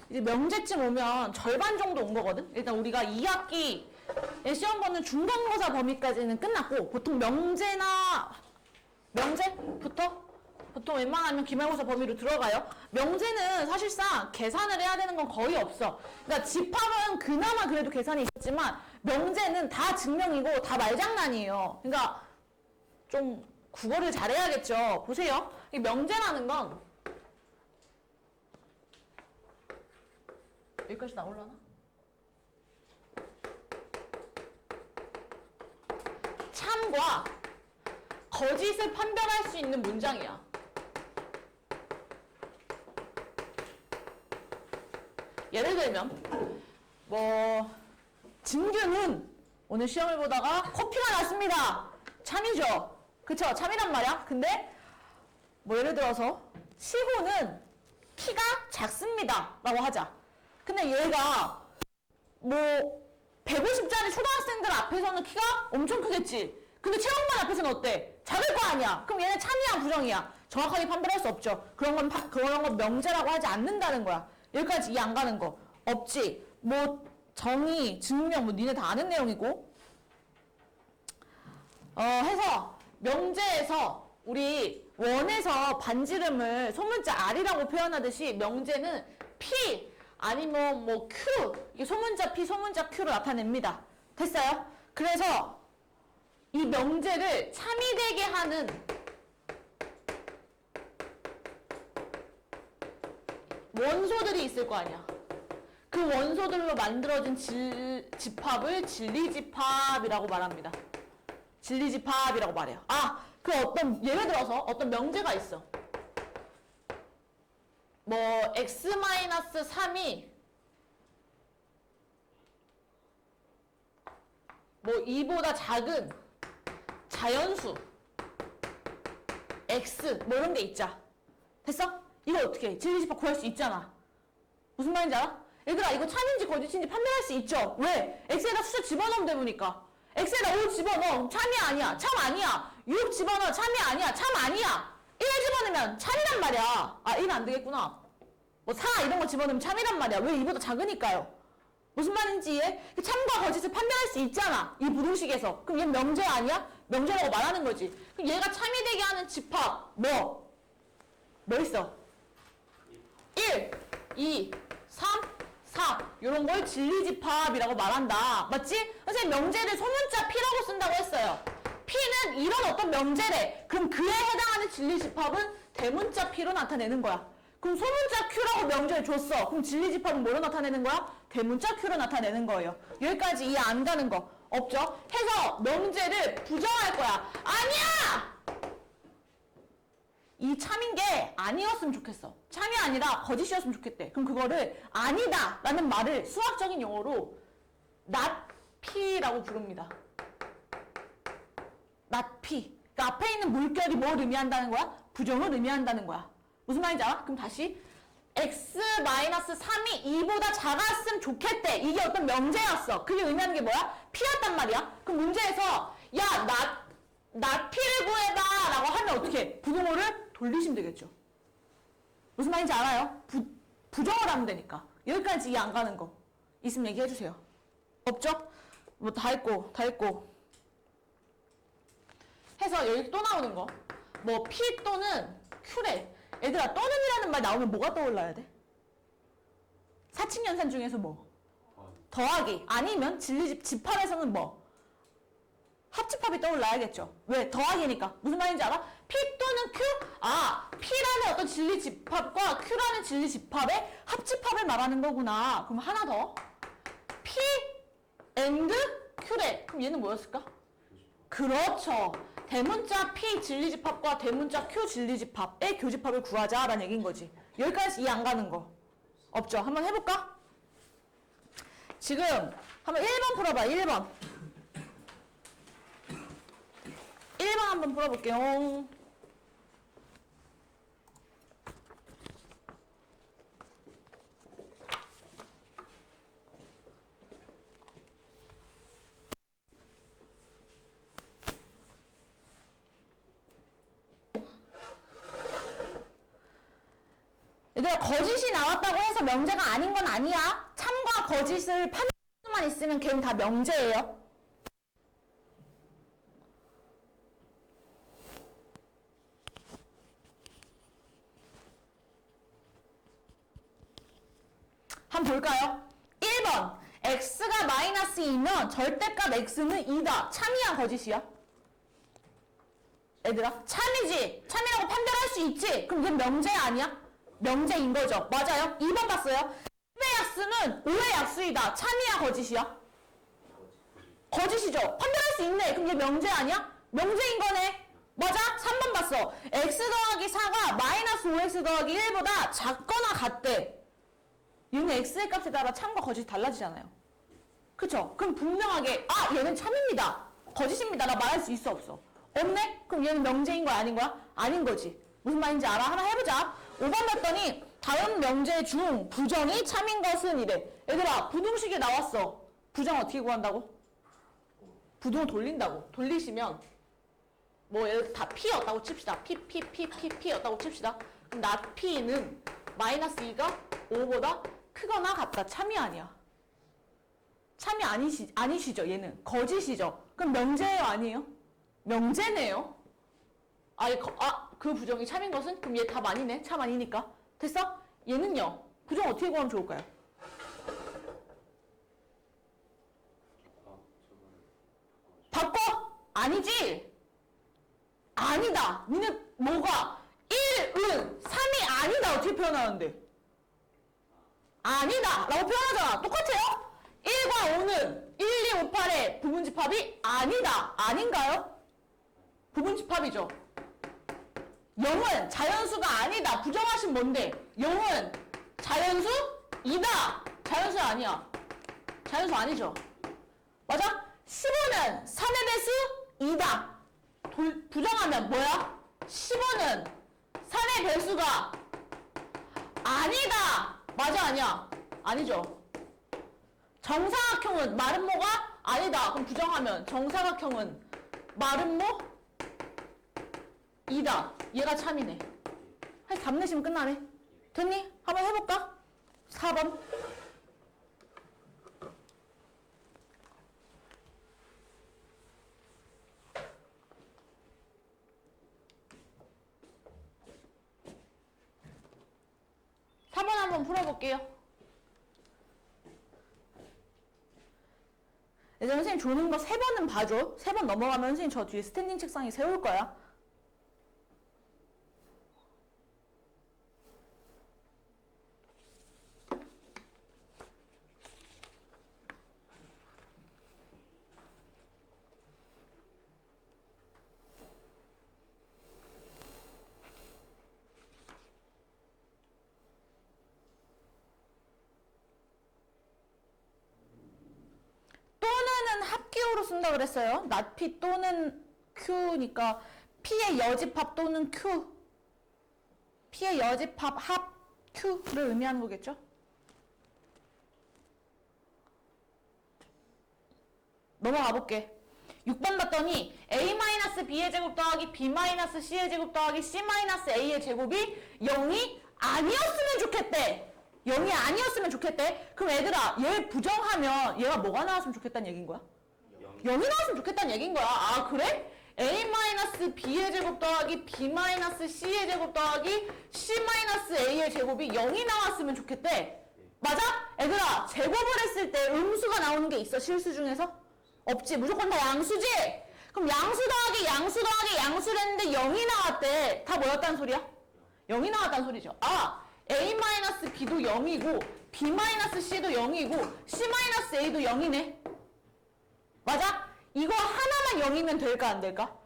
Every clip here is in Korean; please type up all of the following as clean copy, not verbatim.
이제 명제쯤 오면 절반 정도 온 거거든? 일단 우리가 2학기에 시험 보는 중간고사 범위까지는 끝났고, 보통 명제부터 보통 웬만하면 기말고사 범위로 들어가요. 명제는 사실상 계산을 해야 되는 건 거의 없어. 그러니까 집합은 그나마 그래도 계산이 있었지만 명제는 다 증명이고 다 말장난이에요. 그러니까 좀 국어를 잘해야겠죠. 보세요. 이 명제라는 건 여기까지 나올라나? 참과 거짓을 판별할 수 있는 문장이야. 예를 들면 진규는 오늘 시험을 보다가 코피가 났습니다. 참이죠. 그쵸? 참이란 말이야. 근데 예를 들어서 시호는 키가 작습니다 라고 하자. 근데 얘가 150짜리 초등학생들 앞에서는 키가 엄청 크겠지. 근데 체육관 앞에서는 어때? 작을 거 아니야. 그럼 얘는 참이야 부정이야? 정확하게 판별할 수 없죠. 그런 건 명제라고 하지 않는다는 거야. 여기까지 이해 안 가는 거 없지. 정의, 증명 니네 다 아는 내용이고. 해서 명제에서 우리 원에서 반지름을 소문자 R이라고 표현하듯이 명제는 P 아니면 Q, 이게 소문자 P, 소문자 Q로 나타냅니다. 됐어요? 그래서 이 명제를 참이 되게 하는 원소들이 있을 거 아니야. 그 원소들로 만들어진 집합을 진리집합이라고 말합니다. 진리집합이라고 말해요. 예를 들어서 어떤 명제가 있어. x-3이 2보다 작은 자연수 x 이런 게 있자. 됐어? 이거 어떻게 해? 진리집합 구할 수 있잖아. 무슨 말인지 알아? 얘들아 이거 참인지 거짓인지 판별할 수 있죠. 왜? x에다 숫자 집어넣으면 되니까. x에다 5 집어넣어. 참이 아니야. 참 아니야. 6 집어넣어. 참이 아니야. 참 아니야. 1 집어넣으면 참이란 말이야. 1 안 되겠구나. 4 이런 거 집어넣으면 참이란 말이야. 왜 2보다 작으니까요. 무슨 말인지 이해해? 참과 거짓을 판별할 수 있잖아. 이 부등식에서. 그럼 얘 명제 아니야? 명제라고 말하는 거지. 그럼 얘가 참이 되게 하는 집합 뭐 있어? 1, 2, 3, 4 이런 걸 진리집합이라고 말한다. 맞지? 선생님 명제를 소문자 P라고 쓴다고 했어요. P는 이런 어떤 명제래. 그럼 그에 해당하는 진리집합은 대문자 P로 나타내는 거야. 그럼 소문자 Q라고 명제를 줬어. 그럼 진리집합은 뭐로 나타내는 거야? 대문자 Q로 나타내는 거예요. 여기까지 이해 안 가는 거 없죠? 해서 명제를 부정할 거야. 아니야! 이 참인 게 아니었으면 좋겠어. 참이 아니라 거짓이었으면 좋겠대. 그럼 그거를 아니다 라는 말을 수학적인 용어로 not P라고 부릅니다. not P. 그러니까 앞에 있는 물결이 뭘 의미한다는 거야? 부정을 의미한다는 거야. 무슨 말인지 알아? 그럼 다시 x-3이 2보다 작았으면 좋겠대. 이게 어떤 명제였어. 그게 의미하는 게 뭐야? P였단 말이야. 그럼 문제에서 not P를 구해봐 라고 하면 어떻게 해? 부등호를 돌리시면 되겠죠. 무슨 말인지 알아요? 부정을 하면 되니까. 여기까지 이해 안 가는 거 있으면 얘기해 주세요. 없죠? 다 했고 해서 여기 또 나오는 거 P 또는 Q래. 얘들아 또는이라는 말 나오면 뭐가 떠올라야 돼? 사칙연산 중에서 더하기. 아니면 집합에서는 합집합이 떠올라야겠죠. 왜? 더하기니까. 무슨 말인지 알아? P 또는 Q? P라는 어떤 진리집합과 Q라는 진리집합의 합집합을 말하는 거구나. 그럼 하나 더. P and Q래. 그럼 얘는 뭐였을까? 그렇죠. 대문자 P 진리집합과 대문자 Q 진리집합의 교집합을 구하자라는 얘기인 거지. 여기까지 이해 안 가는 거 없죠? 한번 해볼까? 지금 한번 1번 풀어봐. 1번 한번 풀어볼게요. 얘들아, 거짓이 나왔다고 해서 명제가 아닌 건 아니야. 참과 거짓을 판단할 수만 있으면 걔는 다 명제예요. 한번 볼까요? 1번 x가 마이너스 2면 절대값 x는 2다. 참이야 거짓이야? 얘들아 참이지. 참이라고 판별할 수 있지. 그럼 이건 명제 아니야? 명제인 거죠. 맞아요. 2번 봤어요. 10의 약수는 5의 약수이다. 참이야 거짓이야? 거짓이죠. 판별할 수 있네. 그럼 이게 명제 아니야? 명제인 거네. 맞아? 3번 봤어. x 더하기 4가 마이너스 5x 더하기 1보다 작거나 같대. 얘는 x의 값에 따라 참과 거짓이 달라지잖아요. 그쵸? 그럼 분명하게 얘는 참입니다. 거짓입니다. 나 말할 수 있어 없어? 없네? 그럼 얘는 명제인 거야 아닌 거야? 아닌 거지. 무슨 말인지 알아? 하나 해보자. 5번 봤더니 다음 명제 중 부정이 참인 것은 이래. 얘들아 부등식이 나왔어. 부정 어떻게 구한다고? 부등을 돌린다고. 돌리시면 뭐 예를 들어 다 p였다고 칩시다. p였다고 칩시다. 그럼 나 p는 마이너스 2가 5보다 크거나 같다. 참이 아니야. 참이 아니시죠. 얘는 거짓이죠. 그럼 명제예요 아니에요? 명제네요. 그 부정이 참인 것은? 그럼 얘 답 아니네. 참 아니니까. 됐어? 얘는요. 부정 어떻게 구하면 좋을까요? 바꿔? 아니지. 아니다. 니네 뭐가 1은 3이 아니다. 어떻게 표현하는데? 아니다 라고 표현하잖아. 똑같아요? 1과 5는 1, 2, 5, 8의 부분집합이 아니다. 아닌가요? 부분집합이죠. 0은 자연수가 아니다. 부정하신 뭔데? 0은 자연수이다. 자연수 아니야. 자연수 아니죠. 맞아? 15는 3의 배수이다. 부정하면 뭐야? 15는 3의 배수가 아니다. 맞아 아니야? 아니죠. 정사각형은 마름모가 아니다. 그럼 부정하면 정사각형은 마름모 이다. 얘가 참이네. 한 답 내시면 끝나네. 됐니? 한번 해볼까? 4번. 한번 풀어볼게요. 예전에 선생님 조는 거 3번은 봐줘. 3번 넘어가면 선생님 저 뒤에 스탠딩 책상에 세울 거야. 합기호로 쓴다 그랬어요. 낫P 또는 Q니까 P의 여집합 또는 Q. P의 여집합 합 Q를 의미하는 거겠죠? 넘어가 볼게. 6번 봤더니 A-B의 제곱 더하기 B-C의 제곱 더하기 C-A의 제곱이 0이 아니었으면 좋겠대. 0이 아니었으면 좋겠대. 그럼 얘들아 얘 부정하면 얘가 뭐가 나왔으면 좋겠다는 얘기인 거야? 0이 나왔으면 좋겠다는 얘기인 거야. 아 그래? A-B의 제곱 더하기 B-C의 제곱 더하기 C-A의 제곱이 0이 나왔으면 좋겠대. 맞아? 얘들아 제곱을 했을 때 음수가 나오는 게 있어 실수 중에서? 없지. 무조건 다 양수지? 그럼 양수 더하기 양수 더하기 양수를 했는데 0이 나왔대. 다 뭐였다는 소리야? 0이 나왔다는 소리죠. A-B도 0이고 B-C도 0이고 C-A도 0이네. 맞아? 이거 하나만 0이면 될까 안 될까?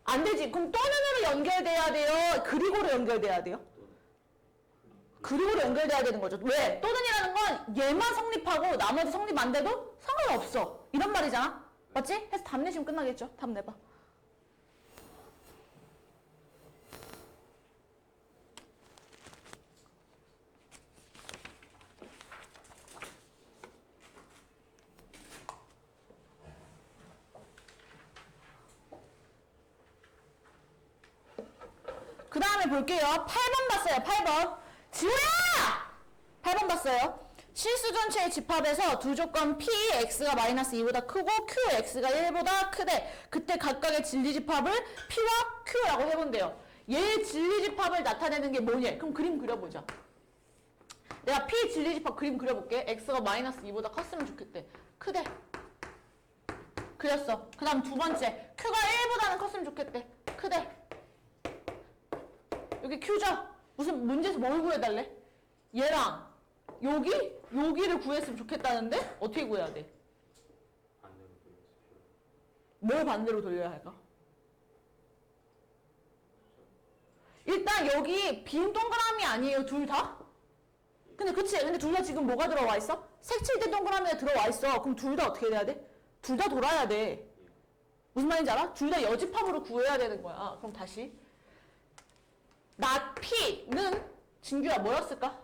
안 되지. 그럼 또는으로 연결돼야 돼요? 그리고로 연결돼야 돼요? 그리고로 연결돼야 되는 거죠. 왜? 또는이라는 건 얘만 성립하고 나머지 성립 안 돼도 상관없어. 이런 말이잖아. 맞지? 해서 답 내시면 끝나겠죠? 답 내봐. 그 다음에 볼게요. 8번 봤어요. 8번. 지호야! 4번 봤어요. 실수 전체의 집합에서 두 조건 Px가 마이너스 2보다 크고 Qx가 1보다 크대. 그때 각각의 진리집합을 P와 Q라고 해본대요. 얘의 진리집합을 나타내는 게 뭐냐? 그럼 그림 그려보자. 내가 P 진리집합 그림 그려볼게. X가 마이너스 2보다 컸으면 좋겠대. 크대. 그렸어. 그 다음 두 번째. Q가 1보다는 컸으면 좋겠대. 크대. 여기 Q죠? 무슨 문제에서 뭘 구해달래? 얘랑 여기를 구했으면 좋겠다는데 어떻게 구해야 돼? 뭘 반대로 돌려야 할까? 일단 여기 빈 동그라미 아니에요, 둘 다? 근데 그치? 근데 둘 다 지금 뭐가 들어와 있어? 색칠된 동그라미가 들어와 있어. 그럼 둘 다 어떻게 돼야 돼? 둘 다 돌아야 돼. 무슨 말인지 알아? 둘 다 여집합으로 구해야 되는 거야. 그럼 다시 not P는 진규야 뭐였을까?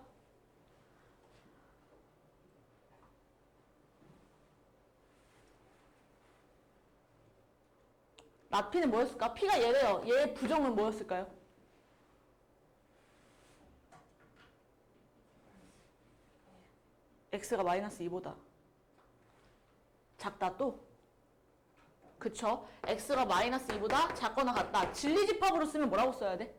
not P는 뭐였을까? P가 얘래요. 얘의 부정은 뭐였을까요? X가 마이너스 2보다 작다 또? 그쵸? X가 마이너스 2보다 작거나 같다. 진리집합으로 쓰면 뭐라고 써야 돼?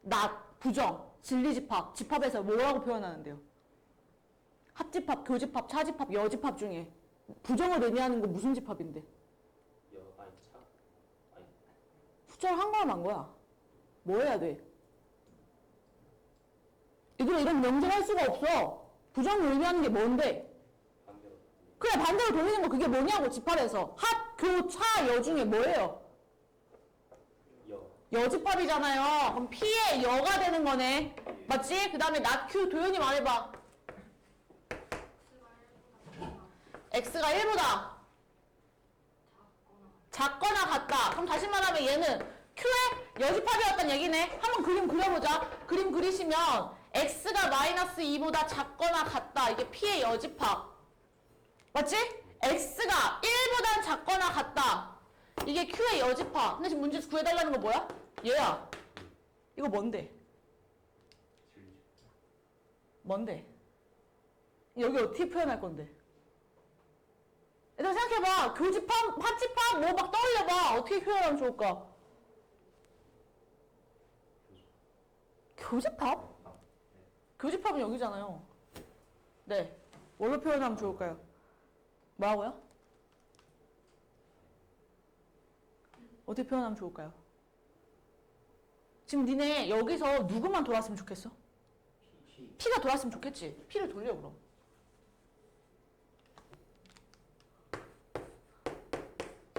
not, 부정, 진리집합, 집합에서 뭐라고 표현하는데요? 합집합, 교집합, 차집합, 여집합 중에 부정을 의미하는 거 무슨 집합인데? 숫자를 한 거야 만 거야? 뭐 해야 돼? 이런 명제할 수가 없어. 부정을 의미하는 게 뭔데? 그래 반대로 돌리는 거 그게 뭐냐고 집합에서. 합, 교, 차, 여 중에 뭐예요? 여집합이잖아요. 그럼 P의 여가 되는 거네. 맞지? 그 다음에 not Q 도현이 말해봐. X가 1보다 작거나 같다. 그럼 다시 말하면 얘는 Q의 여집합이었단 얘기네. 한번 그림 그려보자. 그림 그리시면 X가 마이너스 2보다 작거나 같다. 이게 P의 여집합. 맞지? X가 1보다 작거나 같다. 이게 Q의 여집합. 근데 지금 문제에서 구해달라는 거 뭐야? 얘야. 이거 뭔데? 뭔데? 여기 어떻게 표현할 건데? 일단 생각해봐. 교집합, 합집합, 뭐 막 떠올려봐. 어떻게 표현하면 좋을까? 교집합? 교집합은 여기잖아요. 네. 뭘로 표현하면 좋을까요? 뭐라고요? 어떻게 표현하면 좋을까요? 지금 니네 여기서 누구만 돌았으면 좋겠어? P가 돌았으면 좋겠지. P를 돌려 그럼.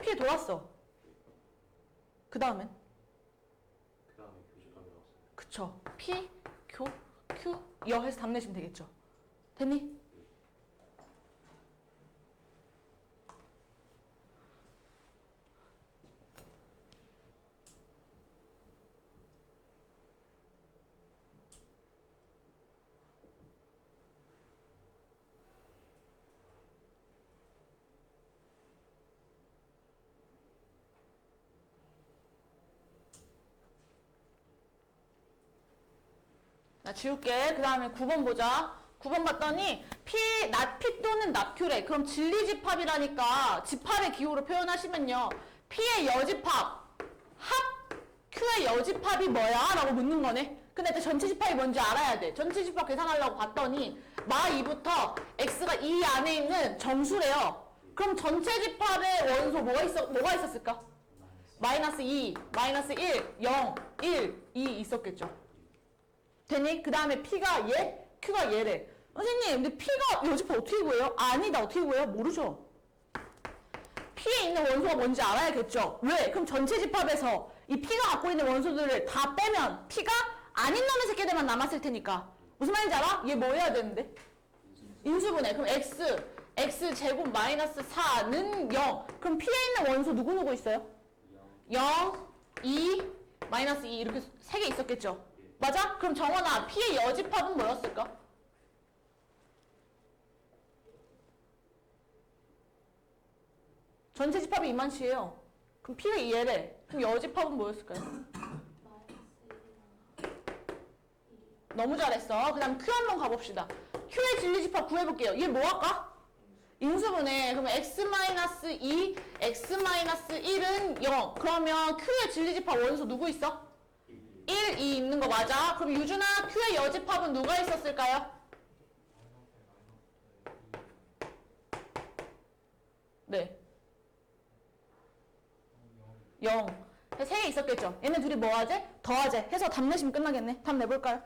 P 돌았어. 그 다음엔? 그쵸. P, 교, Q, 여 해서 답 내시면 되겠죠. 됐니? 나 지울게. 그 다음에 9번 보자. 9번 봤더니 not P 또는 not Q래. 그럼 진리집합이라니까 집합의 기호로 표현하시면요. P의 여집합, 합, Q의 여집합이 뭐야? 라고 묻는 거네. 근데 일단 전체 집합이 뭔지 알아야 돼. 전체 집합 계산하려고 봤더니 마 2부터 X가 이 안에 있는 정수래요. 그럼 전체 집합의 원소 뭐가 있었을까? 마이너스 2, 마이너스 1, 0, 1, 2 있었겠죠. 되니? 그 다음에 P가 얘, Q가 얘래. 선생님, 근데 P가 여집합 어떻게 구해요? 아니다, 어떻게 구해요? 모르죠. P에 있는 원소가 뭔지 알아야겠죠. 왜? 그럼 전체 집합에서 이 P가 갖고 있는 원소들을 다 빼면 P가 아닌 놈의 새끼들만 남았을 테니까. 무슨 말인지 알아? 얘 뭐 해야 되는데? 인수분해. 그럼 X 제곱 마이너스 4는 0. 그럼 P에 있는 원소 누구 있어요? 0, 2, 마이너스 2 이렇게 3개 있었겠죠. 맞아? 그럼 정원아, P의 여집합은 뭐였을까? 전체 집합이 이만치예요. 그럼 P가 얘래. 그럼 여집합은 뭐였을까요? 너무 잘했어. 그 다음 Q 한번 가봅시다. Q의 진리집합 구해볼게요. 얘 뭐 할까? 인수분해. 그러면 x-2, x-1은 0. 그러면 Q의 진리집합 원소 누구 있어? 1, 2 있는 거 맞아? 그럼 유준아, Q의 여집합은 누가 있었을까요? 네. 0. 3개 있었겠죠? 얘네 둘이 뭐 하지? 더하지? 해서 답 내시면 끝나겠네. 답 내볼까요?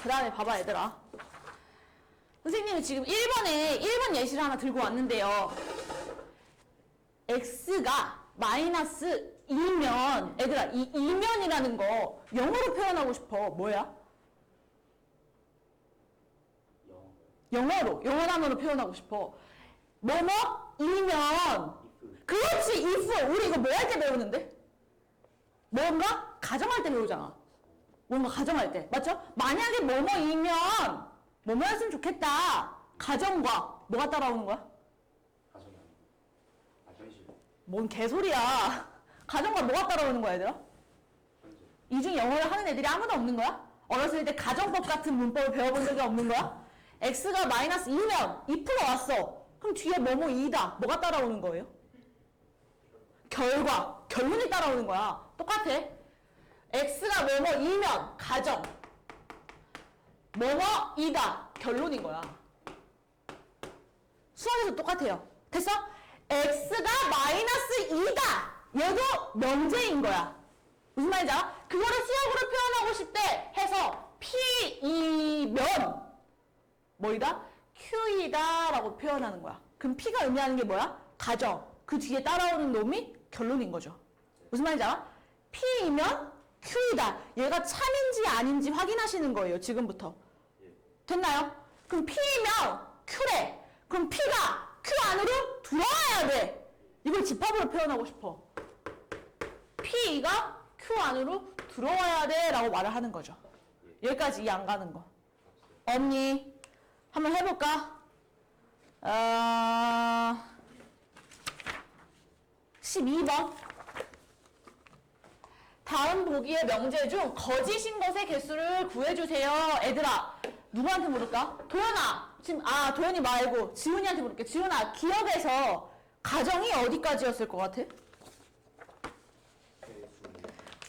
그 다음에 봐봐 얘들아. 선생님이 지금 1번 예시를 하나 들고 왔는데요. x가 마이너스 2면 얘들아 이 2면이라는 거 영어로 표현하고 싶어. 뭐야? 영어로 영어 단어로 표현하고 싶어. 뭐뭐 2면 그렇지 if. 우리 이거 뭐 할 때 배우는데? 뭔가 가정할 때 배우잖아. 뭔가 가정할 때 맞죠? 만약에 뭐뭐이면 뭐뭐였으면 좋겠다. 가정과 뭐가 따라오는 거야? 가정이 아니고 현실. 뭔 개소리야. 가정과 뭐가 따라오는 거야 얘들아? 현재. 이 중에 영어를 하는 애들이 아무도 없는 거야? 어렸을 때 가정법 같은 문법을 배워본 적이 없는 거야? x가 마이너스 2면 2%가 왔어. 그럼 뒤에 뭐뭐 2다. 뭐가 따라오는 거예요? 결과, 결론이 따라오는 거야. 똑같아. x가 뭐뭐 2면 가정. 뭐뭐 2다. 결론인 거야. 수학에서 똑같아요. 됐어? x가 마이너스 2다. 얘도 명제인 거야. 무슨 말인지 알아? 그거를 수학으로 표현하고 싶대 해서 P이면 뭐이다? Q이다 라고 표현하는 거야. 그럼 P가 의미하는 게 뭐야? 가정. 그 뒤에 따라오는 놈이 결론인 거죠. 무슨 말인지 알아? P이면 Q이다. 얘가 참인지 아닌지 확인하시는 거예요. 지금부터. 됐나요? 그럼 P이면 Q래. 그럼 P가 Q 안으로 들어와야 돼. 이걸 집합으로 표현하고 싶어. P가 Q 안으로 들어와야 돼 라고 말을 하는 거죠. 여기까지 이해 안 가는 거. 없니? 한번 해볼까? 12번. 다음 보기의 명제 중 거짓인 것의 개수를 구해주세요. 애들아, 누구한테 물을까? 도연아. 지금, 도연이 말고 지훈이한테 물을게. 지훈아, 기억에서 가정이 어디까지였을 것 같아?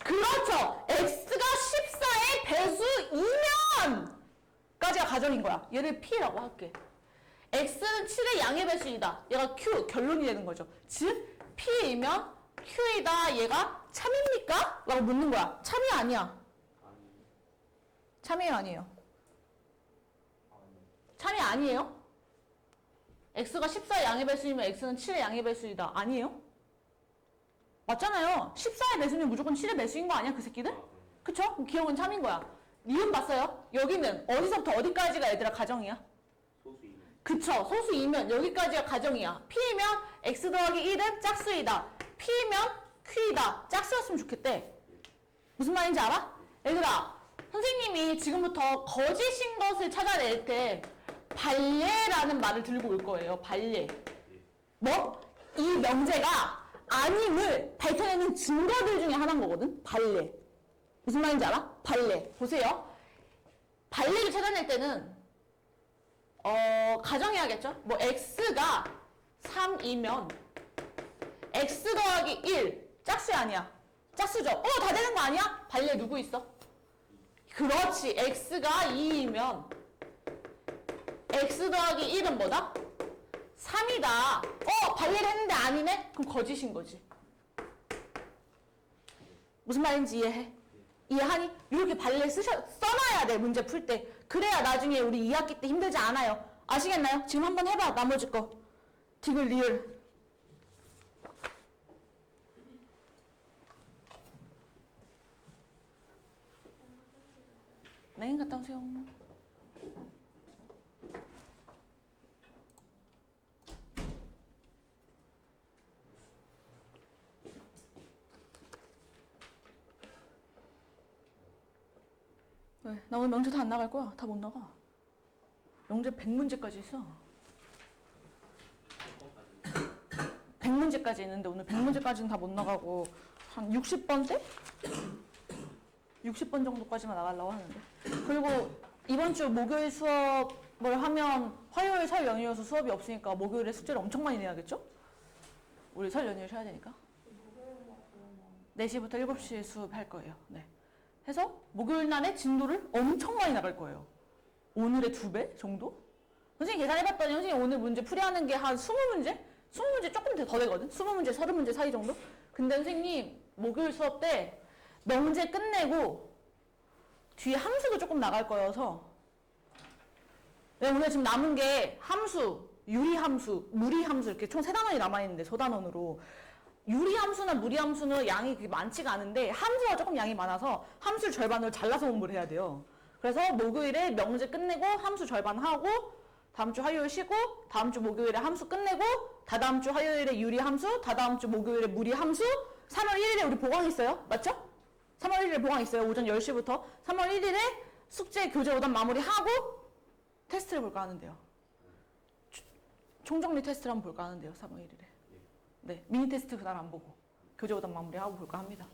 그렇죠. x가 14의 배수 2면 까지가 가정인 거야. 얘를 P라고 할게. x는 7의 양의 배수이다. 얘가 Q, 결론이 되는 거죠. 즉, P이면 Q이다. 얘가 참입니까? 라고 묻는 거야. 참이 아니야. 참이 아니에요. 참이 아니에요? x가 14의 양의 배수이면 x는 7의 양의 배수이다. 아니에요? 맞잖아요. 14의 배수면 무조건 7의 배수인 거 아니야? 그 새끼들? 그쵸? 그럼 기억은 참인 거야. 니은 봤어요? 여기는 어디서부터 어디까지가 얘들아 가정이야? 소수이면. 그쵸. 소수이면 여기까지가 가정이야. P이면 x 더하기 1은 짝수이다. P면 Q이다. 짝수였으면 좋겠대. 무슨 말인지 알아? 얘들아, 선생님이 지금부터 거짓인 것을 찾아낼 때 발례라는 말을 들고 올 거예요. 발례. 뭐? 이 명제가 아님을 밝혀내는 증거들 중에 하나인 거거든. 발례. 무슨 말인지 알아? 발례. 보세요. 발례를 찾아낼 때는 가정해야겠죠? 뭐 x가 3이면 x 더하기 1 짝수 아니야. 짝수죠. 다 되는 거 아니야? 발례 누구 있어? 그렇지. x가 2이면 x 더하기 1은 뭐다? 3이다. 발례를 했는데 아니네? 그럼 거짓인 거지. 무슨 말인지 이해해? 이해하니? 이렇게 발레 써놔야 돼, 문제 풀 때. 그래야 나중에 우리 2학기 때 힘들지 않아요. 아시겠나요? 지금 한번 해봐, 나머지 거. 디귿, 리을. 네, 갔다 오세요. 왜? 나 오늘 명제 다 안 나갈 거야. 다 못 나가. 명제 100문제까지 있어. 100문제까지 있는데 오늘 100문제까지는 다 못 나가고 한 60번대? 60번 정도까지만 나가려고 하는데. 그리고 이번 주 목요일 수업을 하면 화요일 설 연휴여서 수업이 없으니까 목요일에 숙제를 엄청 많이 내야겠죠? 우리 설 연휴를 쉬어야 되니까. 4시부터 7시에 수업할 거예요. 네. 해서 목요일 날에 진도를 엄청 많이 나갈 거예요. 오늘의 2배 정도? 선생님 계산해봤더니 선생님 오늘 문제 풀이하는 게 한 20문제? 20문제 조금 더 되거든? 20문제, 30문제 사이 정도? 근데 선생님 목요일 수업 때 명제 끝내고 뒤에 함수도 조금 나갈 거여서 오늘 지금 남은 게 함수, 유리함수, 무리함수 이렇게 총 3단원이 남아있는데 소단원으로 유리함수나 무리함수는 양이 그렇게 많지가 않은데 함수가 조금 양이 많아서 함수를 절반으로 잘라서 공부를 해야 돼요. 그래서 목요일에 명제 끝내고 함수 절반 하고 다음 주 화요일 쉬고 다음 주 목요일에 함수 끝내고 다다음 주 화요일에 유리함수 다다음 주 목요일에 무리함수 3월 1일에 우리 보강 있어요. 맞죠? 3월 1일에 보강 있어요. 오전 10시부터 3월 1일에 숙제 교재 오답 마무리하고 테스트를 볼까 하는데요. 총정리 테스트를 한번 볼까 하는데요. 3월 1일에. 네, 미니 테스트 그날 안 보고 교재 오답 마무리하고 볼까 합니다.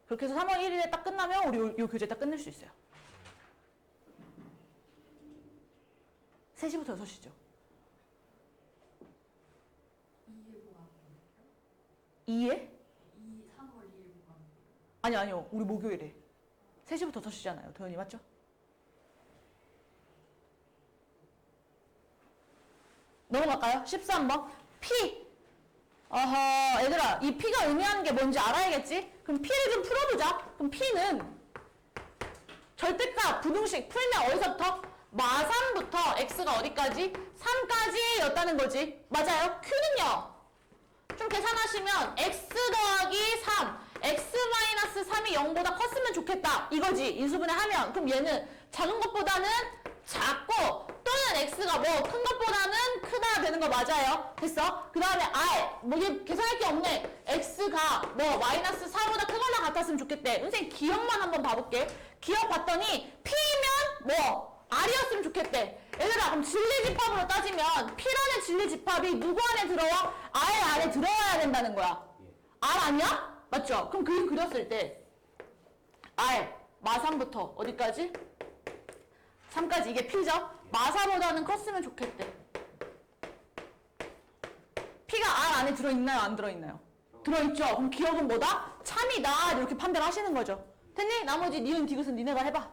그렇게 해서 3월 1일에 딱 끝나면 우리 요 교재 딱 끝낼 수 있어요. 3시부터 6시죠. 2에? 3월 2일 보강. 아니요. 우리 목요일에. 3시부터 6시잖아요. 도현이 맞죠? 넘어갈까요? 13번. P. 어허, 얘들아. 이 P가 의미하는 게 뭔지 알아야겠지? 그럼 P를 좀 풀어보자. 그럼 P는 절대값, 부등식 풀면 어디서부터? 마삼부터 X가 어디까지? 3까지였다는 거지. 맞아요? Q는요? 좀 계산하시면 X 더하기 3, X 마이너스 3이 0보다 컸으면 좋겠다. 이거지. 인수분해 하면. 그럼 얘는 작은 것보다는 작고 또는 X가 뭐 큰 것보다는 크다 되는 거 맞아요. 됐어? 그 다음에 R. 뭐 이게 계산할 게 없네. X가 뭐 마이너스 4보다 크거나 같았으면 좋겠대. 선생님 기억만 한번 봐볼게. 기억 봤더니 P면 뭐 R이었으면 좋겠대. 얘들아 그럼 진리집합으로 따지면 P라는 진리집합이 누구 안에 들어와? R 안에 들어와야 된다는 거야. R 아니야? 맞죠? 그럼 그림 그렸을 때 R 마3부터 어디까지? 3까지 이게 P죠? 마4보다는 컸으면 좋겠대. P가 R 안에 들어있나요? 안 들어있나요? 들어있죠? 그럼 기억은 뭐다? 참이다 이렇게 판별을 하시는 거죠. 됐니? 나머지 니은 디귿은 니네가 해봐.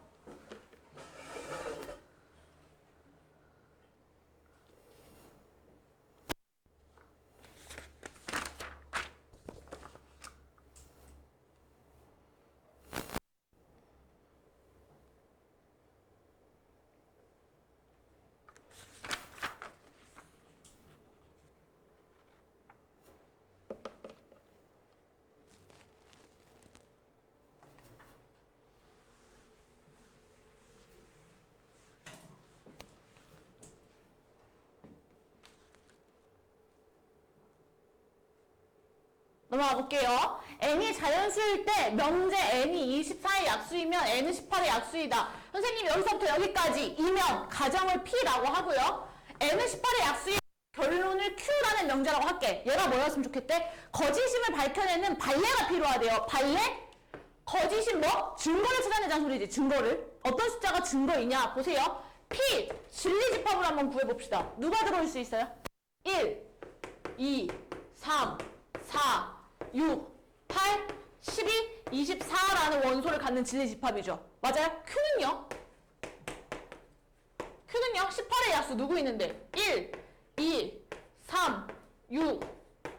넘어가 볼게요. n이 자연수일 때 명제 n이 24의 약수이면 n은 18의 약수이다. 선생님이 여기서부터 여기까지 이면 가정을 P라고 하고요. n은 18의 약수의 결론을 Q라는 명제라고 할게. 얘가 뭐였으면 좋겠대? 거짓임을 밝혀내는 발레가 필요하대요. 발레? 거짓임 뭐? 증거를 찾아내자는 소리지. 증거를. 어떤 숫자가 증거이냐? 보세요. P 진리집합을 한번 구해봅시다. 누가 들어올 수 있어요? 1, 2, 3, 4, 6, 8, 12, 24라는 원소를 갖는 진리집합이죠. 맞아요? Q는요? Q는요? 18의 약수 누구 있는데? 1, 2, 3, 6,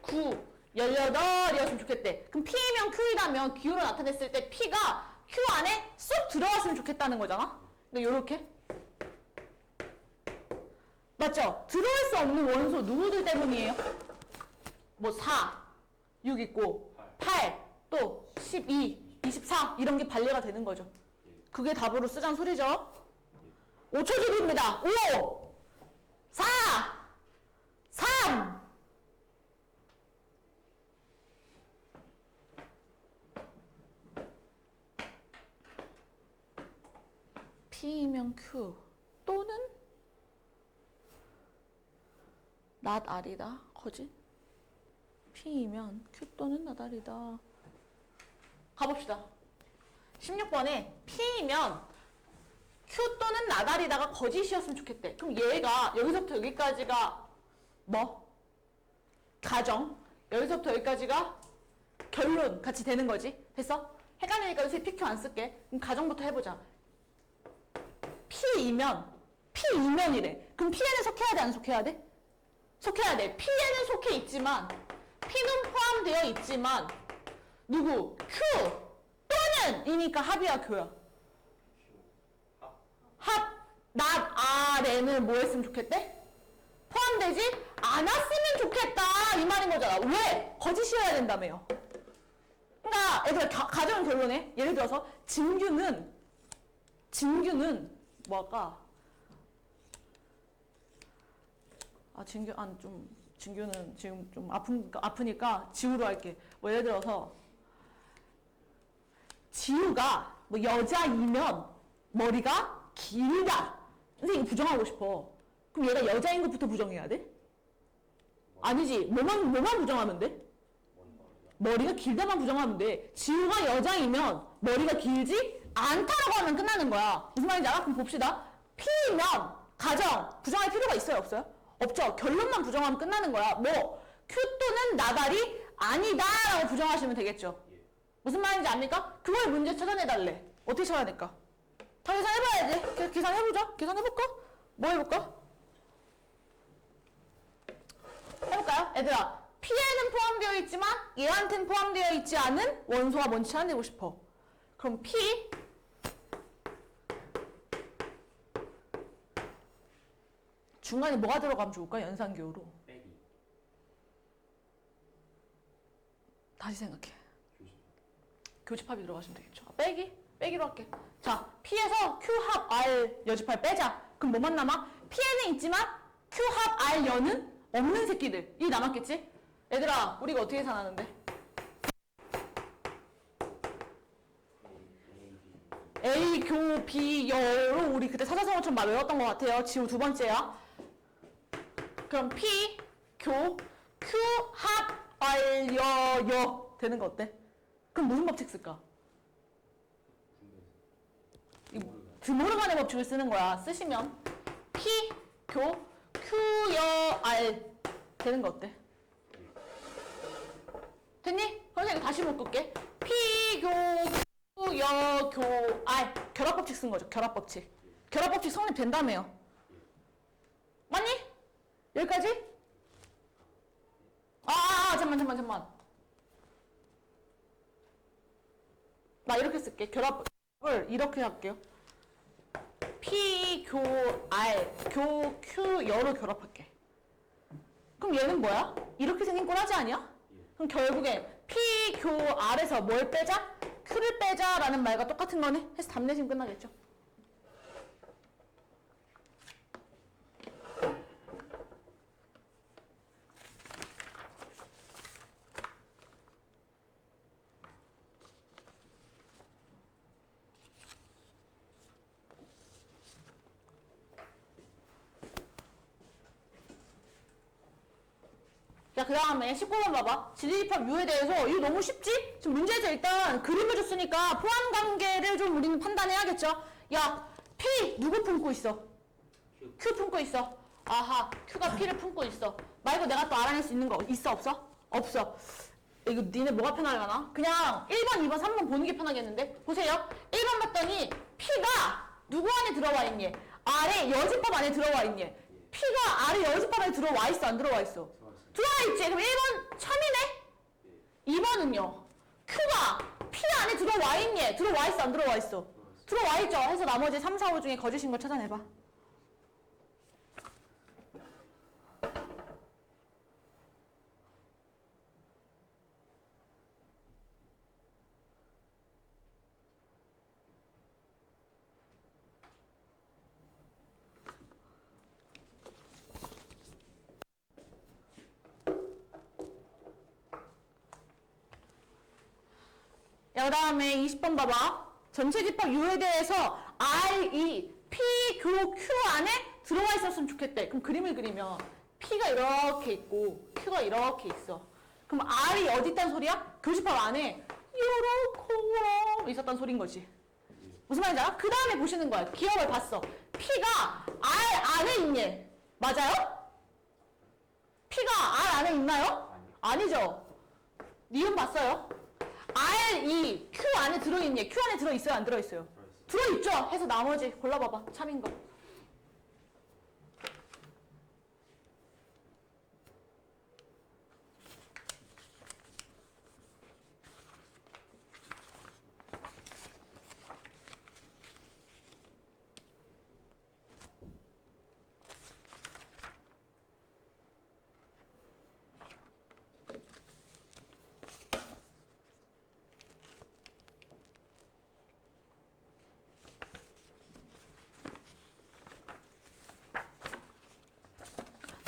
9, 18이었으면 좋겠대. 그럼 P이면 Q이라면 기호로 나타냈을 때 P가 Q 안에 쏙 들어갔으면 좋겠다는 거잖아. 그러니까 요렇게. 맞죠? 들어갈 수 없는 원소 누구들 때문이에요? 뭐 4, 6 있고 8, 또 12, 24 이런 게 반례가 되는 거죠. 그게 답으로 쓰자는 소리죠. 5초 드립니다. 5, 4, 3. P이면 Q 또는 not R이다. 거짓. P이면 Q 또는 not R이다. 가봅시다. 16번에 P이면 Q 또는 not R이다가 거짓이었으면 좋겠대. 그럼 얘가 여기서부터 여기까지가 뭐? 가정. 여기서부터 여기까지가 결론 같이 되는 거지. 됐어? 헷갈리니까 요새 PQ 안 쓸게. 그럼 가정부터 해보자. P이면이래. 그럼 P에는 속해야 돼, 안 속해야 돼? 속해야 돼. P에는 속해 있지만, P는 포함되어 있지만, 누구? Q 또는 이니까 합이야, 교야. 합, not R에는 뭐 했으면 좋겠대? 포함되지 않았으면 좋겠다. 이 말인 거잖아. 왜? 거짓이어야 된다며요. 그러니까 얘들아 가정은 결론에 예를 들어서 진규는 뭐할까? 진규는 지금 좀 아프니까 지우로 할게. 뭐 예를 들어서 지우가 뭐 여자이면 머리가 길다. 선생님 부정하고 싶어. 그럼 얘가 여자인 것부터 부정해야 돼? 아니지. 뭐만 부정하면 돼? 머리가 길다만 부정하면 돼. 지우가 여자이면 머리가 길지 않다라고 하면 끝나는 거야. 무슨 말인지 알아? 그럼 봅시다. P면 가정 부정할 필요가 있어요? 없어요? 없죠. 결론만 부정하면 끝나는 거야. 뭐 Q 또는 나달이 아니다라고 부정하시면 되겠죠. 무슨 말인지 압니까? 그걸 문제 찾아내달래. 어떻게 찾아낼까? 다 계산해봐야지. 계산해보자. 계산해볼까? 뭐 해볼까? 해볼까요? 얘들아 P에는 포함되어 있지만 얘한테는 포함되어 있지 않은 원소가 뭔지 찾아내고 싶어. 그럼 P 중간에 뭐가 들어가면 좋을까? 연산교로. 빼기. 다시 생각해. 교집합이 들어가시면 되겠죠. 빼기로 할게. 자, P에서 Q합 R 여집합 빼자. 그럼 뭐만 남아? P에는 있지만 Q합 R 여는 없는 새끼들. 이 남았겠지? 얘들아, 우리가 어떻게 계산하는데? A, 교, B, 여로 우리 그때 사자성어처럼 말 외웠던 것 같아요. 지우 두 번째야. 그럼 P, 교, Q, 합, R, 여 되는 거 어때? 그럼 무슨 법칙 쓸까? 드모르간의 법칙을 쓰는 거야. 쓰시면 P, 교, Q, 여, R 되는 거 어때? 됐니? 선생님 다시 묶을게. P, 교, Q, 여, 교, R 결합법칙 쓴 거죠. 결합법칙. 결합법칙 성립 된다며요. 맞니? 여기까지? 잠깐만. 나 이렇게 쓸게. 결합을 이렇게 할게요. P, 교, R, 교, Q, 여로 결합할게. 그럼 얘는 뭐야? 이렇게 생긴 꼬라지 아니야? 그럼 결국에 P, 교, R에서 뭘 빼자? Q를 빼자라는 말과 똑같은 거네? 해서 답 내시면 끝나겠죠? 자, 그 다음에 19번 봐봐. 진리집합 U에 대해서 이거 너무 쉽지? 지금 문제에서 일단 그림을 줬으니까 포함관계를 좀 우리는 판단해야겠죠? 야, P 누구 품고 있어? Q 품고 있어. 아하, Q가 P를 품고 있어. 말고 내가 또 알아낼 수 있는 거 있어? 없어? 없어. 이거 니네 뭐가 편하려나? 그냥 1번, 2번, 3번 보는 게 편하겠는데? 보세요. 1번 봤더니 P가 누구 안에 들어와 있니? R의 여집합 안에 들어와 있니? P가 R의 여집합 안에 들어와 있어? 안 들어와 있어? 들어와 있지. 그럼 1번 참이네? 2번은요. Q가 P P 안에 들어와 있니? 들어와 있어, 안 들어와 있어? 들어와 있죠? 해서 나머지 3, 4, 5 중에 거짓인 거 찾아내봐. 야, 그 다음에 20번 봐봐. 전체 집합 U에 대해서 R, E, P, 교, Q 안에 들어와 있었으면 좋겠대. 그럼 그림을 그리면 P가 이렇게 있고 Q가 이렇게 있어. 그럼 R이 어디 있단 소리야? 교집합 안에 요렇게 있었단 소린 거지. 무슨 말인지 알아? 그 다음에 보시는 거야. 기억을 봤어. P가 R 안에 있니? 맞아요? P가 R 안에 있나요? 아니죠. 니은 봤어요? R, E, Q 안에 들어있니? Q 안에 들어있어요? 안 들어있어요? 들어있죠? 해서 나머지 골라봐봐. 참인 거.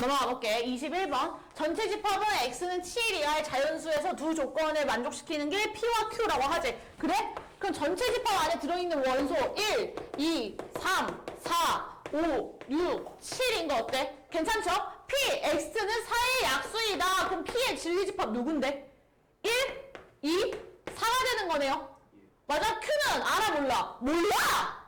넘어가 볼게. 21번. 전체 집합은 x는 7 이하의 자연수에서 두 조건을 만족시키는 게 P와 Q라고 하지. 그래? 그럼 전체 집합 안에 들어있는 원소 1, 2, 3, 4, 5, 6, 7인 거 어때? 괜찮죠? P, X는 4의 약수이다. 그럼 P의 진리집합 누군데? 1, 2, 4가 되는 거네요. 맞아? Q는 알아 몰라? 몰라!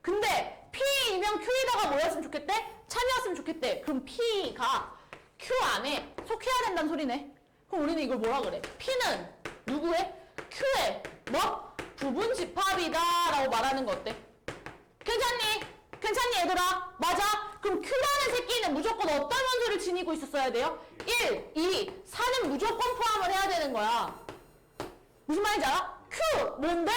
근데 P이면 Q에다가 뭐였으면 좋겠대? 참이었으면 좋겠대. 그럼 P가 Q 안에 속해야 된다는 소리네. 그럼 우리는 이걸 뭐라 그래? P는 누구의? Q의 뭐? 부분 집합이다 라고 말하는 거 어때? 괜찮니? 괜찮니 얘들아? 맞아? 그럼 Q라는 새끼는 무조건 어떤 원소를 지니고 있었어야 돼요? 1, 2, 4는 무조건 포함을 해야 되는 거야. 무슨 말인지 알아? Q 뭔데?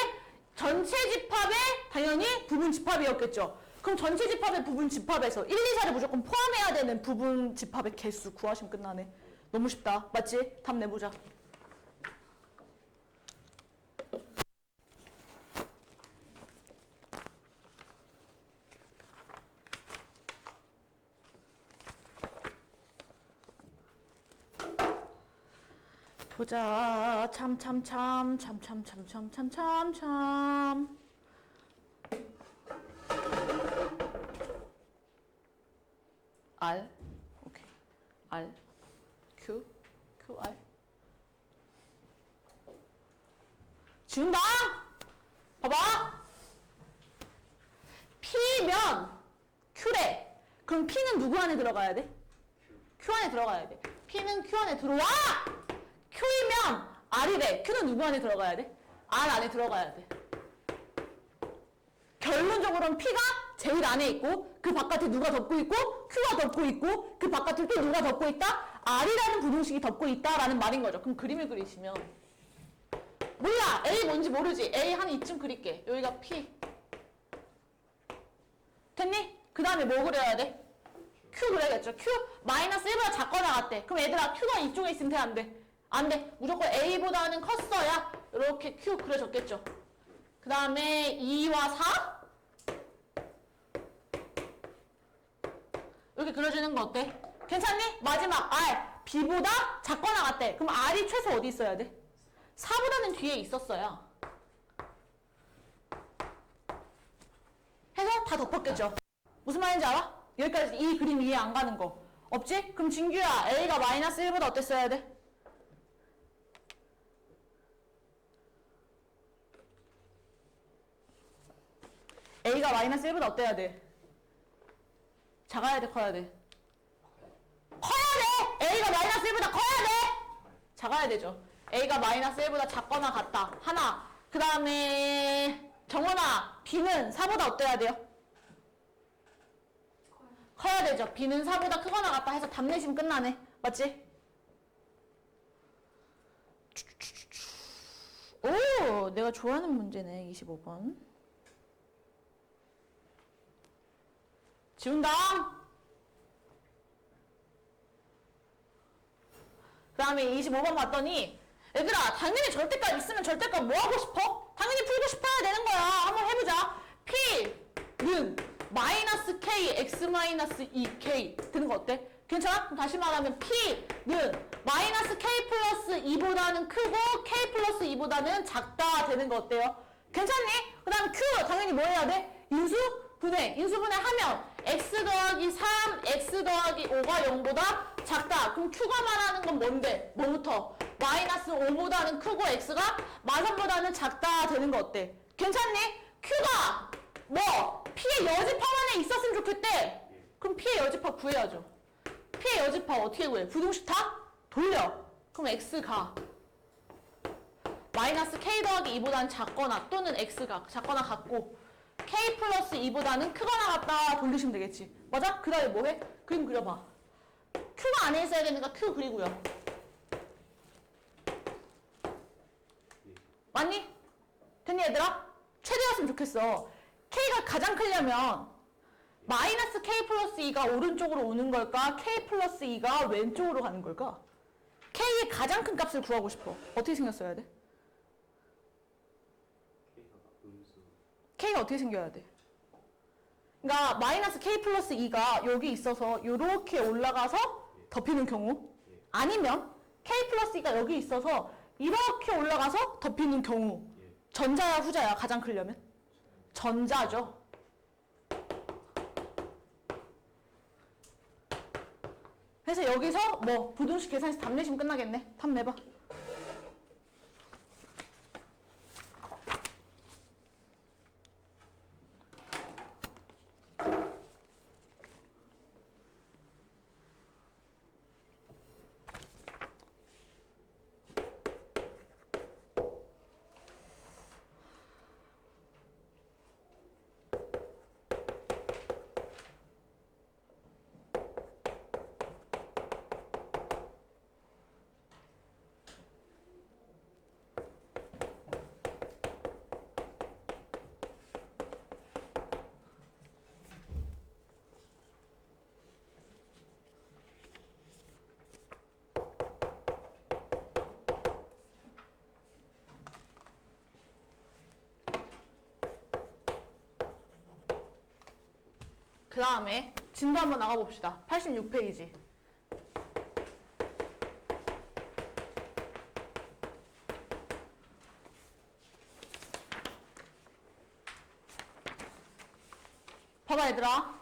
전체 집합의 당연히 부분 집합이었겠죠. 그럼 전체 집합의 부분 집합에서 1, 2, 4를 무조건 포함해야 되는 부분 집합의 개수 구하시면 끝나네. 너무 쉽다. 맞지? 답 내보자. 보자. 참. R, 오케이. R, Q, QR. 지운다! 봐봐! P면 Q래. 그럼 P는 누구 안에 들어가야 돼? Q 안에 들어가야 돼. P는 Q 안에 들어와! Q이면 R이래. Q는 누구 안에 들어가야 돼? R 안에 들어가야 돼. 결론적으로는 P가 제일 안에 있고 그 바깥에 누가 덮고 있고 Q가 덮고 있고 그 바깥에 또 누가 덮고 있다? R이라는 부등식이 덮고 있다라는 말인 거죠. 그럼 그림을 그리시면 몰라! A 뭔지 모르지? A 한 이쯤 그릴게. 여기가 P. 됐니? 그 다음에 뭐 그려야 돼? Q 그려야겠죠. Q 마이너스 1보다 작거나 같대. 그럼 얘들아 Q가 이쪽에 있으면 돼? 안 돼? 안 돼. 무조건 A보다는 컸어야 이렇게 Q 그려졌겠죠. 그 다음에 2와 4 이렇게 그려지는 거 어때? 괜찮니? 마지막 R B보다 작거나 같대. 그럼 R이 최소 어디 있어야 돼? 4보다는 뒤에 있었어야 해서 다 덮었겠죠. 무슨 말인지 알아? 여기까지 이 그림 이해 안 가는 거 없지? 그럼 진규야 A가 마이너스 1보다 어땠어야 돼? A가 마이너스 1보다 어때야 돼? 작아야 돼? 커야 돼? 커야 돼! A가 마이너스 1보다 커야 돼! 작아야 되죠. A가 마이너스 1보다 작거나 같다. 하나. 그 다음에 정원아 B는 4보다 어때야 돼요? 커야 되죠. B는 4보다 크거나 같다 해서 답 내시면 끝나네. 맞지? 오, 내가 좋아하는 문제네. 25번. 지운다. 그 다음에 25번 봤더니 얘들아 당연히 절대값 있으면 절대값 뭐 하고 싶어? 당연히 풀고 싶어야 되는 거야. 한번 해보자. P는 마이너스 K, X 마이너스 2K 되는 거 어때? 괜찮아? 그럼 다시 말하면 P는 마이너스 K 플러스 2보다는 크고 K 플러스 2보다는 작다 되는 거 어때요? 괜찮니? 그 다음 Q 당연히 뭐 해야 돼? 인수분해. 인수분해 하면 X 더하기 3, X 더하기 5가 0보다 작다. 그럼 Q가 말하는 건 뭔데? 뭐부터? 마이너스 5보다는 크고 X가 마삼보다는 작다 되는 거 어때? 괜찮니? Q가 뭐 P의 여집합 안에 있었으면 좋겠대. 그럼 P의 여집합 구해야죠. P의 여집합 어떻게 구해? 부등식 다 돌려. 그럼 X가 마이너스 K 더하기 2보다는 작거나 또는 X가 작거나 같고 K 플러스 2보다는 크거나 같다 돌리시면 되겠지. 맞아? 그 다음에 뭐해? 그림 그려봐. Q가 안에 있어야 되니까 Q 그리고요. 맞니? 됐니 얘들아? 최대였으면 좋겠어. K가 가장 크려면 마이너스 K 플러스 2가 오른쪽으로 오는 걸까? K 플러스 2가 왼쪽으로 가는 걸까? K의 가장 큰 값을 구하고 싶어. 어떻게 생겼어야 돼? K가 어떻게 생겨야 돼? 그러니까 마이너스 K 플러스 2가 여기 있어서 이렇게 올라가서 덮이는 경우 아니면 K 플러스 2가 여기 있어서 이렇게 올라가서 덮이는 경우 전자야 후자야 가장 크려면? 전자죠. 그래서 여기서 뭐 부등식 계산해서 답 내시면 끝나겠네. 답 내봐. 그 다음에 진도 한번 나가봅시다. 86페이지. 봐봐 얘들아.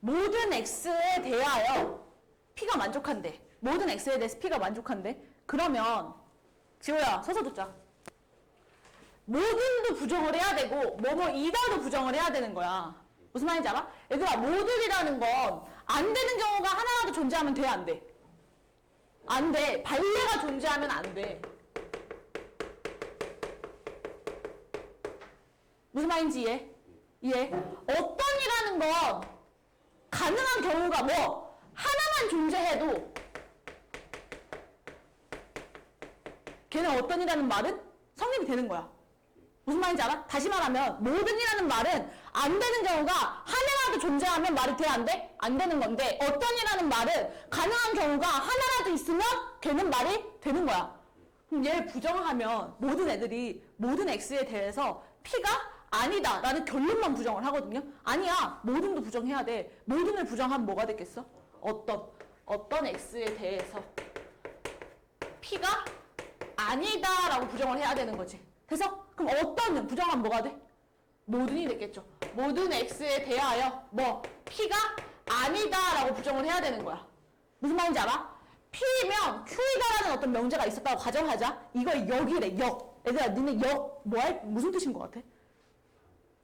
모든 x에 대하여 p가 만족한대. 모든 x에 대해서 p가 만족한대. 그러면 지호야 서서 듣자. 모든도 부정을 해야 되고 뭐뭐이다도 부정을 해야 되는 거야. 무슨 말인지 알아? 얘들아 모든이라는 건 안 되는 경우가 하나라도 존재하면 돼 안 돼? 안 돼. 반례가 존재하면 안 돼. 무슨 말인지 이해? 이해? 어떤이라는 건 가능한 경우가 뭐 하나만 존재해도 걔는 어떤이라는 말은 성립이 되는 거야. 무슨 말인지 알아? 다시 말하면 모든이라는 말은 안 되는 경우가 하나라도 존재하면 말이 돼 안 돼? 안 되는 건데 어떤이라는 말은 가능한 경우가 하나라도 있으면 걔는 말이 되는 거야. 그럼 얘를 부정하면 모든 애들이 모든 x에 대해서 p가 아니다 라는 결론만 부정을 하거든요. 아니야. 모든도 부정해야 돼. 모든을 부정하면 뭐가 됐겠어? 어떤 x에 대해서 p가 아니다 라고 부정을 해야 되는 거지. 그래서 그럼 어떤은 부정하면 뭐가 돼? 모든이 됐겠죠. 모든 x에 대하여 뭐 p가 아니다 라고 부정을 해야 되는 거야. 무슨 말인지 알아? p면 q이다라는 어떤 명제가 있었다고 가정하자. 이걸 역이래. 역. 얘들아 니네 역 무슨 뜻인 것 같아?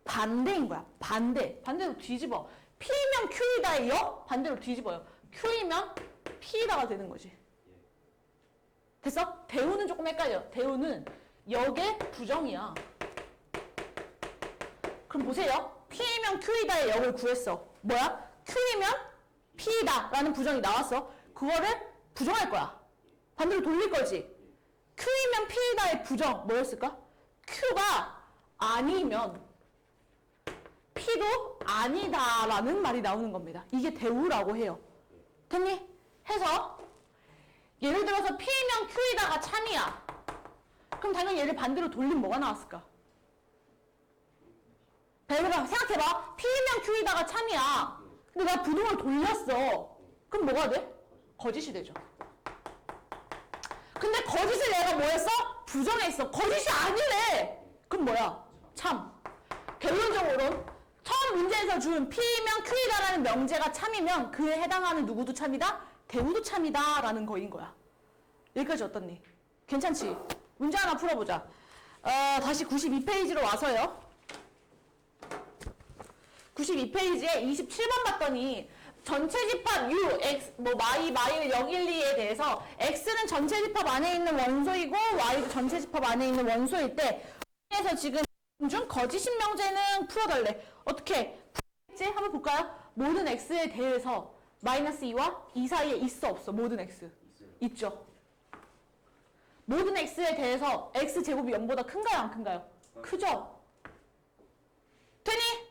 반대인 거야. 반대로 뒤집어. p면 q이다의 역 반대로 뒤집어요. q이면 p이다가 되는 거지. 됐어? 대우는 조금 헷갈려. 대우는 역의 부정이야. 그럼 보세요. P이면 Q이다의 역을 구했어. 뭐야? Q이면 P이다 라는 부정이 나왔어. 그거를 부정할 거야. 반대로 돌릴 거지. Q이면 P이다의 부정 뭐였을까? Q가 아니면 P도 아니다라는 말이 나오는 겁니다. 이게 대우라고 해요. 됐니? 해서 예를 들어서 P면 Q이다가 참이야. 그럼 당연히 얘를 반대로 돌리면 뭐가 나왔을까? 배우가 생각해봐. P면 Q이다가 참이야. 근데 나 부동을 돌렸어. 그럼 뭐가 돼? 거짓이 되죠. 근데 거짓을 내가 뭐했어? 부정했어. 거짓이 아니래. 그럼 뭐야? 참. 결론적으로 처음 문제에서 준 P면 Q이다라는 명제가 참이면 그에 해당하는 누구도 참이다? 대우도 참이다 라는 거인 거야. 여기까지 어떻니? 괜찮지? 문제 하나 풀어보자. 다시 92페이지로 와서요. 92페이지에 27번 봤더니 전체 집합 U, X, Y, 012에 대해서 X는 전체 집합 안에 있는 원소이고 Y도 전체 집합 안에 있는 원소일 때 그래서 지금 중 거짓인 명제는 풀어달래. 어떻게? 풀겠지? 한번 볼까요? 모든 X에 대해서 마이너스 2와 2 사이에 있어 없어? 모든 X. 있어요. 있죠. 모든 X에 대해서 X제곱이 0보다 큰가요? 안 큰가요? 크죠? 되니?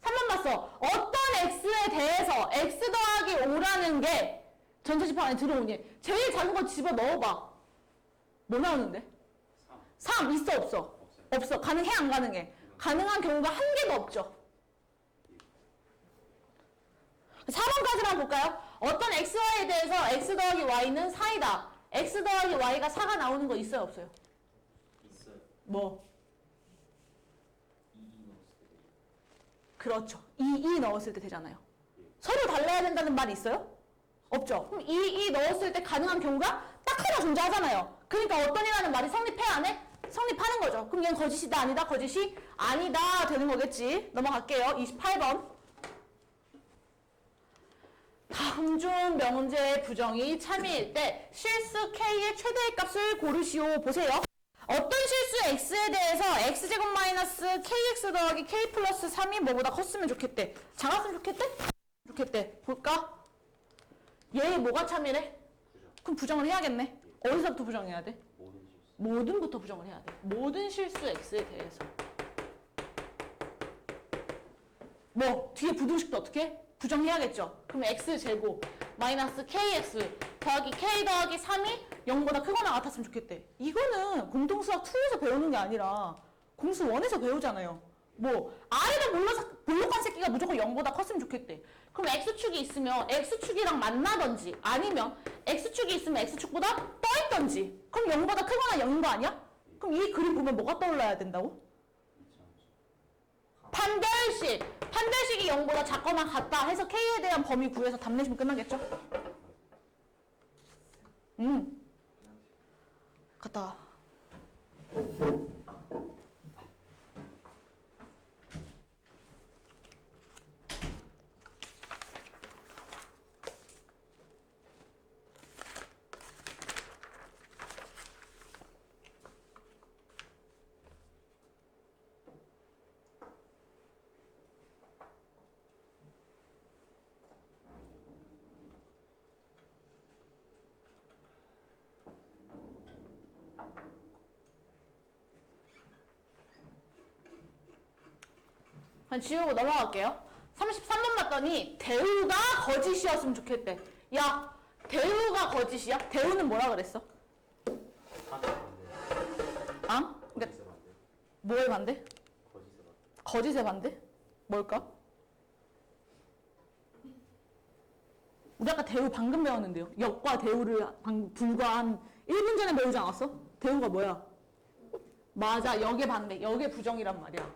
3번 봤어. 어떤 X에 대해서 X 더하기 5라는 게 전체 집합 안에 들어오니? 제일 작은 거 집어 넣어봐. 뭐 나오는데? 3 있어 없어? 없어. 가능해 안 가능해? 가능한 경우가 한 개도 없죠. 4번까지만 볼까요? 어떤 XY에 대해서 X 더하기 Y는 4이다. X 더하기 Y가 4가 나오는 거 있어요 없어요? 있어요. 뭐? 2 넣었을 때. 그렇죠. 2 넣었을 때 되잖아요. 서로 달라야 된다는 말이 있어요? 없죠. 그럼 2 넣었을 때 가능한 경우가 딱 하나 존재하잖아요. 그러니까 어떤이라는 말이 성립해 안 해? 성립하는 거죠. 그럼 얘는 거짓이다 아니다? 거짓이 아니다 되는 거겠지. 넘어갈게요. 28번. 다음 중 명제의 부정이 참일 때 실수 K의 최대의 값을 고르시오. 보세요. 어떤 실수 X에 대해서 X제곱 마이너스 KX 더하기 K 플러스 3이 뭐보다 컸으면 좋겠대. 작았으면 좋겠대? 좋겠대. 볼까? 얘 뭐가 참이래? 그럼 부정을 해야겠네. 어디서부터 부정해야 돼? 모든 실수. 모든부터 부정을 해야 돼. 모든 실수 X에 대해서. 뭐 뒤에 부등식도 어떻게 해? 부정해야겠죠. 그럼 X제곱 마이너스 KX 더하기 K 더하기 3이 0보다 크거나 같았으면 좋겠대. 이거는 공통수학 2에서 배우는 게 아니라 공수 1에서 배우잖아요. 뭐 I를 볼록한 새끼가 무조건 0보다 컸으면 좋겠대. 그럼 X축이 있으면 X축이랑 만나던지 아니면 X축이 있으면 X축보다 떠있던지 그럼 0보다 크거나 0인 거 아니야? 그럼 이 그림 보면 뭐가 떠올라야 된다고? 판별식! 판별식이 0보다 작거나 같다 해서 K에 대한 범위 구해서 답 내시면 끝나겠죠? 갔다 와. 그냥 지우고 넘어갈게요. 33번 봤더니 대우가 거짓이었으면 좋겠대. 야, 대우가 거짓이야? 대우는 뭐라 그랬어? 아? 그러니까 뭐에 반대? 거짓에 반대? 뭘까? 우리 아까 대우 방금 배웠는데요. 역과 대우를 불과 한 1분 전에 배우지 않았어? 대우가 뭐야? 맞아, 역의 반대. 역의 부정이란 말이야.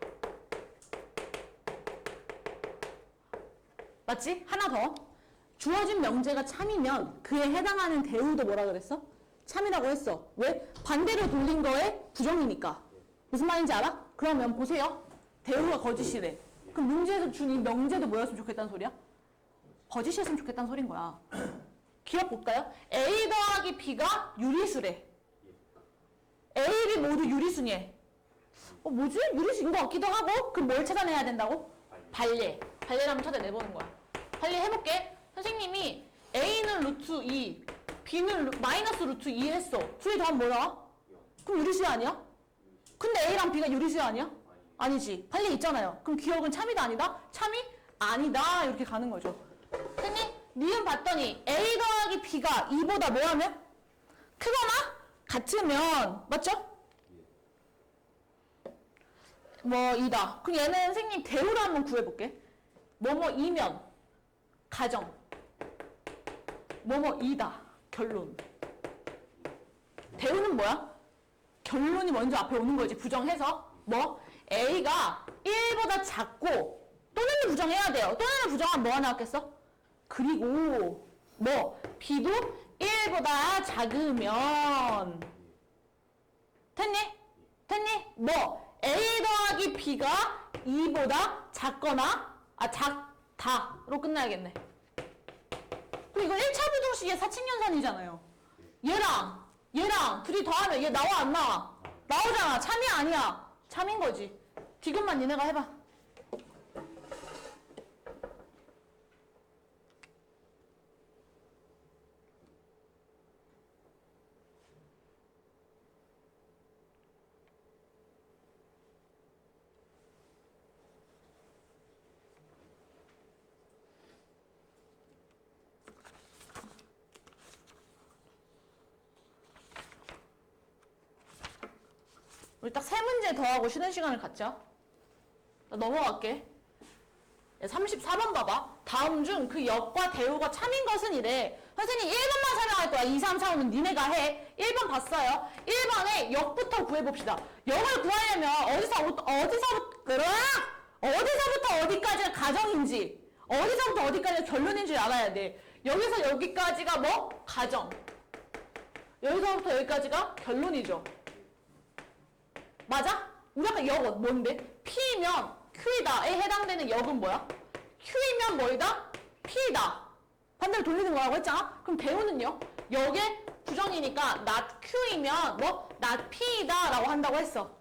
맞지? 하나 더. 주어진 명제가 참이면 그에 해당하는 대우도 뭐라 그랬어? 참이라고 했어. 왜? 반대로 돌린 거에 부정이니까. 무슨 말인지 알아? 그러면 보세요. 대우가 거짓이래. 그럼 문제에서 준 이 명제도 뭐였으면 좋겠다는 소리야? 거짓이었으면 좋겠다는 소린 거야. 기억 볼까요? A 더하기 B가 유리수래. A, B 모두 유리수니. 뭐지? 유리수인 것 같기도 하고. 그럼 뭘 찾아내야 된다고? 반례. 반례를 한번 찾아내보는 거야. 반례 해볼게. 선생님이 A는 루트 2, B는 마이너스 루트 2 했어. 둘이 더하면 뭐 나와? 0. 그럼 유리수야 아니야? 근데 A랑 B가 유리수야 아니야? 아니지. 판례 있잖아요. 그럼 기억은 참이다 아니다? 참이 아니다. 이렇게 가는 거죠. 됐니? 니은 봤더니 A 더하기 B가 2보다 뭐 하면? 크거나 같으면 맞죠? 뭐 2다. 그럼 얘는 선생님 대우를 한번 구해볼게. 뭐뭐 2면 가정 뭐뭐 2다. 결론. 대우는 뭐야? 결론이 먼저 앞에 오는 거지. 부정해서 뭐 A가 1보다 작고 또는 부정해야 돼요. 또는 부정하면 뭐가 나왔겠어? 그리고 뭐 B도 1보다 작으면 됐니? 됐니? 뭐 A 더하기 B가 2보다 작거나 작다로 끝나야겠네. 그리고 이건 1차 부등식의 사칙연산이잖아요. 얘랑 둘이 더하면 얘 나와 안 나와? 나오잖아. 참이 아니야. 참인 거지. 디귿만 니네가 해봐. 우리 딱 세 문제 더 하고 쉬는 시간을 갖자. 나 넘어갈게. 34번 봐봐. 다음 중 그 역과 대우가 참인 것은 이래. 선생님 1번만 설명할 거야. 2, 3, 4, 5는 니네가 해. 1번 봤어요. 1번에 역부터 구해봅시다. 역을 구하려면 어디서부터 어디까지가 가정인지, 어디서부터 어디까지가 결론인지 알아야 돼. 여기서 여기까지가 뭐? 가정. 여기서부터 여기까지가 결론이죠. 맞아? 우리 아까 역은 뭔데? P면 Q이다에 해당되는 역은 뭐야? Q이면 뭐이다? P이다. 반대로 돌리는 거라고 했잖아? 그럼 대우는요? 역의 부정이니까 not Q이면 뭐? not P이다 라고 한다고 했어.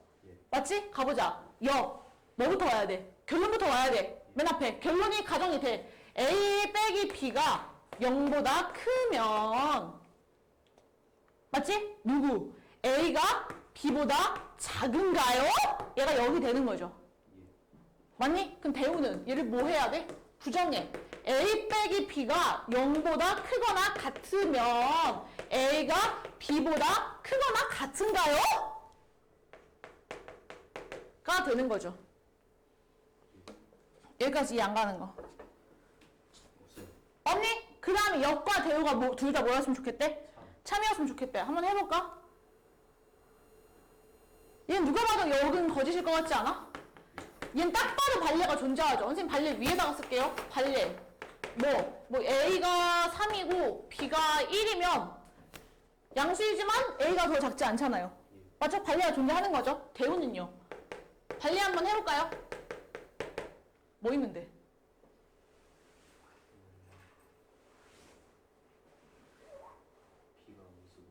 맞지? 가보자. 역. 뭐부터 와야 돼? 결론부터 와야 돼. 맨 앞에. 결론이 가정이 돼. A 빼기 B가 0보다 크면 맞지? 누구? A가 B보다 작은가요? 얘가 0이 되는 거죠. 맞니? 그럼 대우는 얘를 뭐 해야 돼? 부정해. A 빼기 B가 0보다 크거나 같으면 A가 B보다 크거나 같은가요? 가 되는 거죠. 여기까지 이해 안 가는 거. 없니? 그 다음에 역과 대우가 뭐, 둘 다 뭐였으면 좋겠대? 참이었으면 좋겠대. 한번 해볼까? 얘는 누가 봐도 역은 거짓일 것 같지 않아? 얘는 딱 봐도 발레가 존재하죠. 선생님 발레 위에다가 쓸게요. 발레. 뭐 A가 3이고 B가 1이면 양수이지만 A가 더 작지 않잖아요. 맞죠? 발레가 존재하는 거죠. 대우는요. 발레 한번 해볼까요? 뭐 있는데? B가 무슨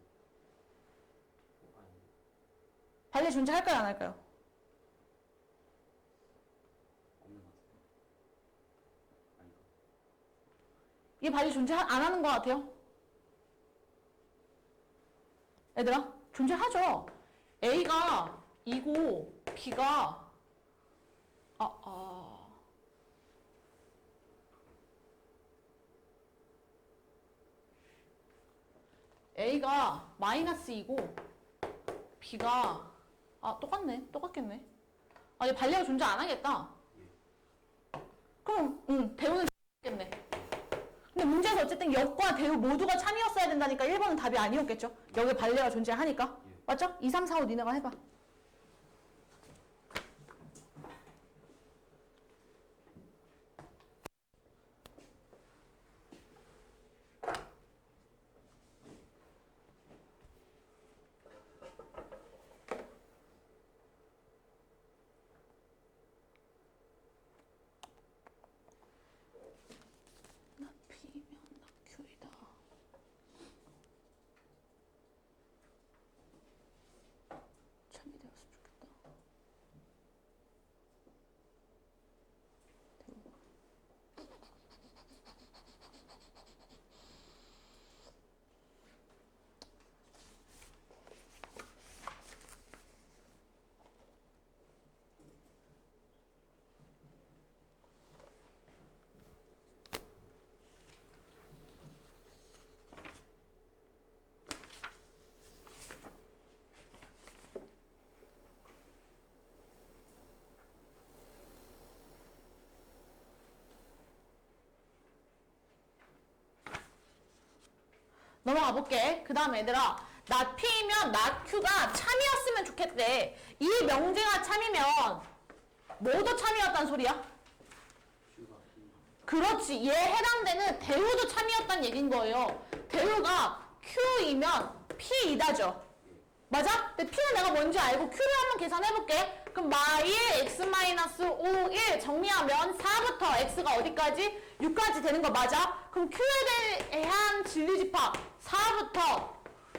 아니 발레 존재할까요? 안 할까요? 없는 것 같아요. 아닌가? 얘 발레 존재 안 하는 것 같아요? 얘들아, 존재하죠. A가 2고 B가 A가 마이너스 2고 B가 똑같네. 똑같겠네. 얘 발레가 존재 안 하겠다. 그럼 대우는 겠네. 근데 문제에서 어쨌든 역과 대우 모두가 참이었어야 된다니까 1번은 답이 아니었겠죠. 여기 발레가 존재하니까. 맞죠? 2, 3, 4, 5 니네가 해봐. 넘어가 볼게. 그 다음 얘들아, 나 P면 나 Q가 참이었으면 좋겠대. 이 명제가 참이면 뭐도 참이었단 소리야? Q가 P. 그렇지. 얘 해당되는 대우도 참이었단 얘긴 거예요. 대우가 Q이면 P이다죠. 맞아? 근데 P는 내가 뭔지 알고 Q를 한번 계산해볼게. 그럼 마일 x-5 1 정리하면 4부터 x가 어디까지? 6까지 되는 거 맞아? 그럼 Q에 대한 진리집합 4부터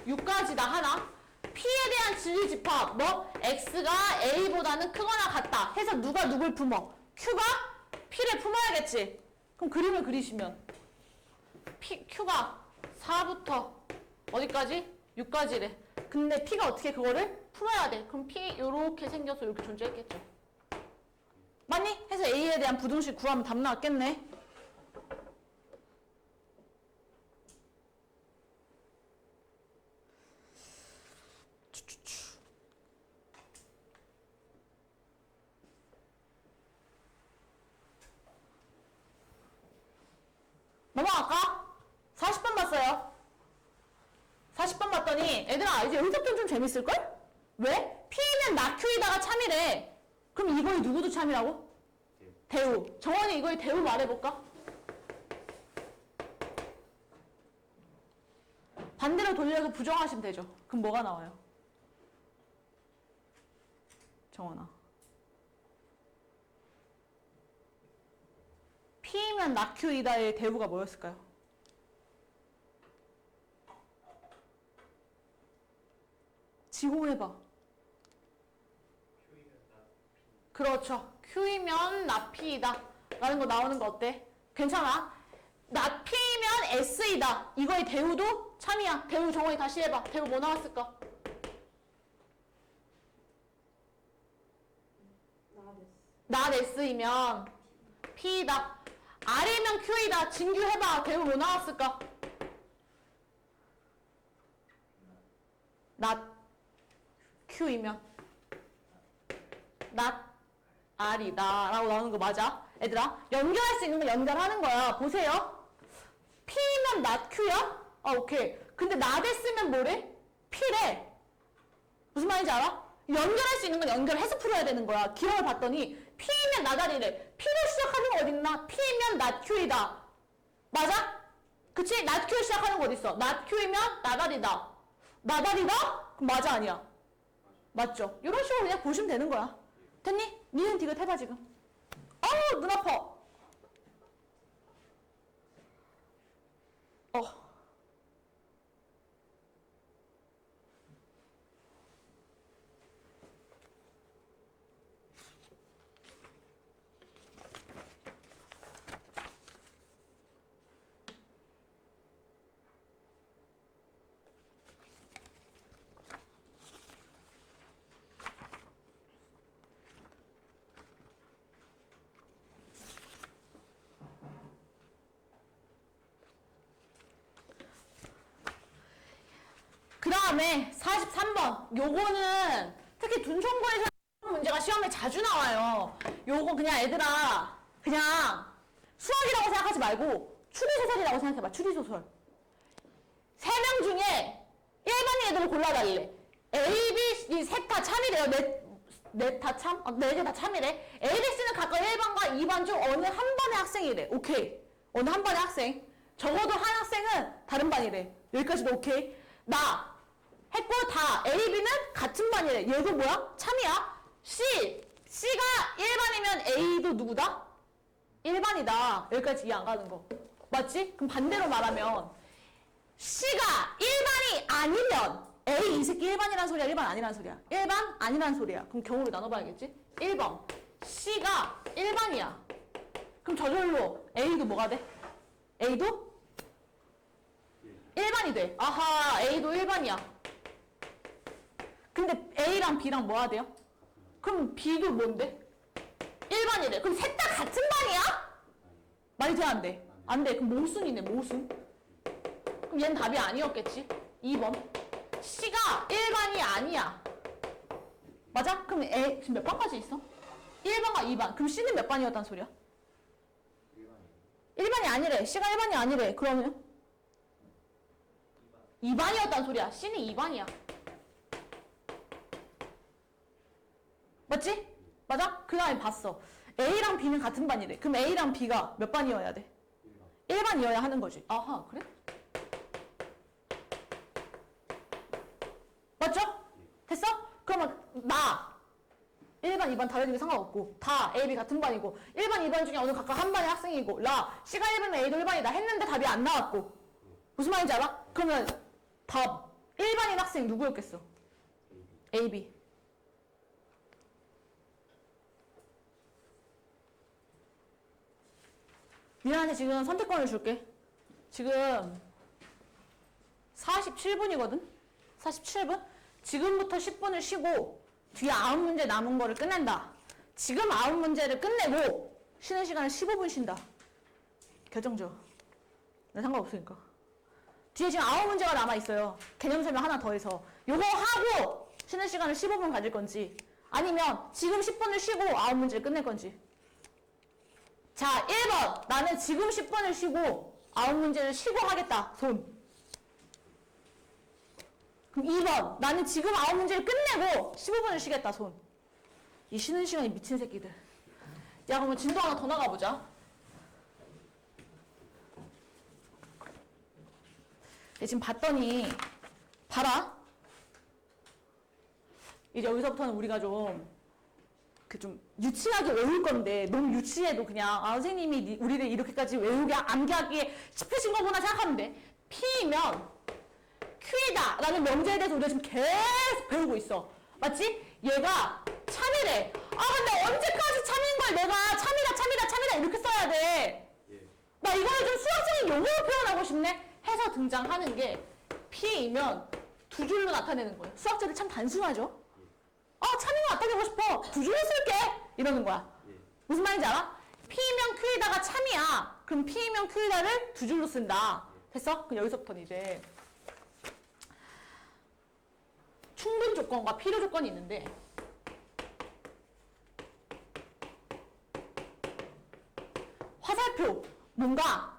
6까지다 하나? P에 대한 진리집합 뭐? x가 a보다는 크거나 같다 해서 누가 누굴 품어? Q가 P를 품어야겠지. 그럼 그림을 그리시면 Q가 4부터 어디까지? 6까지래. 근데 P가 어떻게 그거를 풀어야 돼. 그럼 P 요렇게 생겨서 이렇게 존재했겠죠. 맞니? 해서 A에 대한 부등식 구하면 답 나왔겠네. 넘어갈까? 40번 봤어요. 40번 봤더니 애들아 이제 여기서부터 좀 재밌을걸? 왜? P는 나 Q이다가 참이래. 그럼 이거의 누구도 참이라고? 대우. 정원이 이거의 대우 말해볼까? 반대로 돌려서 부정하시면 되죠. 그럼 뭐가 나와요? 정원아. P면 나 Q이다의 대우가 뭐였을까요? 지호해봐. 그렇죠. Q이면 나 P이다 라는 거 나오는 거 어때? 괜찮아? 나 P면 S이다. 이거의 대우도 참이야. 대우 정원이 다시 해봐. 대우 뭐 나왔을까? 나 S이면 P이다. R이면 Q이다. 진규 해봐. 대우 뭐 나왔을까? 나 Q이면 not R이다 라고 나오는 거 맞아? 얘들아 연결할 수 있는 거 연결하는 거야. 보세요. P면 not Q야? 아 오케이. 근데 not S면 뭐래? P래. 무슨 말인지 알아? 연결할 수 있는 건 연결해서 풀어야 되는 거야. 기억을 봤더니 P면 not R이래. P로 시작하는 거 어딨나? P면 not Q이다. 맞아? 그치? not Q 시작하는 거 어딨어? not Q이면 not R이다. not R이다? 그럼 맞아 아니야? 맞죠? 이런 식으로 그냥 보시면 되는 거야. 됐니? 니은 디귿 해봐 지금. 어우 눈 아파. 그 다음에 43번. 요거는 특히 둔총고에서 문제가 시험에 자주 나와요. 요거 그냥 애들아 그냥 수학이라고 생각하지 말고 추리소설이라고 생각해봐. 추리소설. 3명 중에 1번 애들을 골라달래. A, B, C 셋 다 참이래요. 넷 다 참? 네 개 다 참이래. A, B, C는 각각 1번과 2번 중 어느 한 번의 학생이래. 오케이. 어느 한 번의 학생. 적어도 한 학생은 다른 반이래. 여기까지도 오케이. 나 했고 다 A, B는 같은 반이래. 얘도 뭐야? 참이야. C가 1반이면 A도 누구다? 1반이다. 여기까지 이해 안 가는 거. 맞지? 그럼 반대로 말하면 C가 1반이 아니면 A 이 새끼 1반이란 소리야? 1반 아니란 소리야? 1반 아니란 소리야. 그럼 경우를 나눠봐야겠지? 1번 C가 1반이야. 그럼 저절로 A도 뭐가 돼? A도 1반이 돼. 아하, A도 1반이야. 근데 A랑 B랑 뭐가 돼요? 그럼 B도 뭔데? 1반이래. 그럼 셋 다 같은 반이야? 말이 돼, 안 돼? 안 돼. 그럼 모순이네, 모순. 그럼 얘는 답이 아니었겠지? 2번. C가 1반이 아니야. 맞아? 그럼 A, 지금 몇 반까지 있어? 1반과 2반. 그럼 C는 몇 반이었단 소리야? 1반이 아니래. C가 1반이 아니래. 그러면? 2반이었단 소리야. C는 2반이야. 맞지? 맞아? 그 다음에 봤어. A랑 B는 같은 반이래. 그럼 A랑 B가 몇 반이어야 돼? 1반이어야 하는 거지. 아하, 그래? 맞죠? 됐어? 그러면 나 1반, 2반 다르게 상관없고 다 A, B 같은 반이고 1반, 2반 중에 어느 각각 한 반의 학생이고 나 C가 1반이면 A도 1반이다 했는데 답이 안 나왔고 무슨 말인지 알아? 그러면 답 1반인 학생 누구였겠어? A, B. 니한테 지금 선택권을 줄게. 지금 47분이거든? 47분? 지금부터 10분을 쉬고 뒤에 9문제 남은 거를 끝낸다. 지금 9문제를 끝내고 쉬는 시간을 15분 쉰다. 결정적. 난 상관없으니까. 뒤에 지금 9문제가 남아있어요. 개념 설명 하나 더 해서. 요거 하고 쉬는 시간을 15분 가질 건지 아니면 지금 10분을 쉬고 9문제를 끝낼 건지. 자, 1번. 나는 지금 10분을 쉬고 9문제를 쉬고 하겠다. 손. 그럼 2번. 나는 지금 9문제를 끝내고 15분을 쉬겠다. 손. 이 쉬는 시간이 미친 새끼들. 야, 그러면 진도 하나 더 나가보자. 지금 봤더니 봐라. 이제 여기서부터는 우리가 좀 유치하게 외울 건데 너무 유치해도 그냥 선생님이 우리를 이렇게까지 외우게 암기하기에 싶으신 거구나 생각하면 돼. P면 Q이다 라는 명제에 대해서 우리가 지금 계속 배우고 있어. 맞지? 얘가 참이래. 근데 언제까지 참인 걸 내가 참이다 이렇게 써야 돼. 나 이거를 좀 수학적인 용어로 표현하고 싶네. 해서 등장하는 게 P이면 두 줄로 나타내는 거예요. 수학자들 참 단순하죠? 참인 거 나타내고 싶어. 두 줄로 쓸게. 이러는 거야. 무슨 말인지 알아? P면 Q이다가 참이야. 그럼 P면 Q이다를 두 줄로 쓴다. 됐어? 그럼 여기서부터는 이제 충분 조건과 필요 조건이 있는데 화살표 뭔가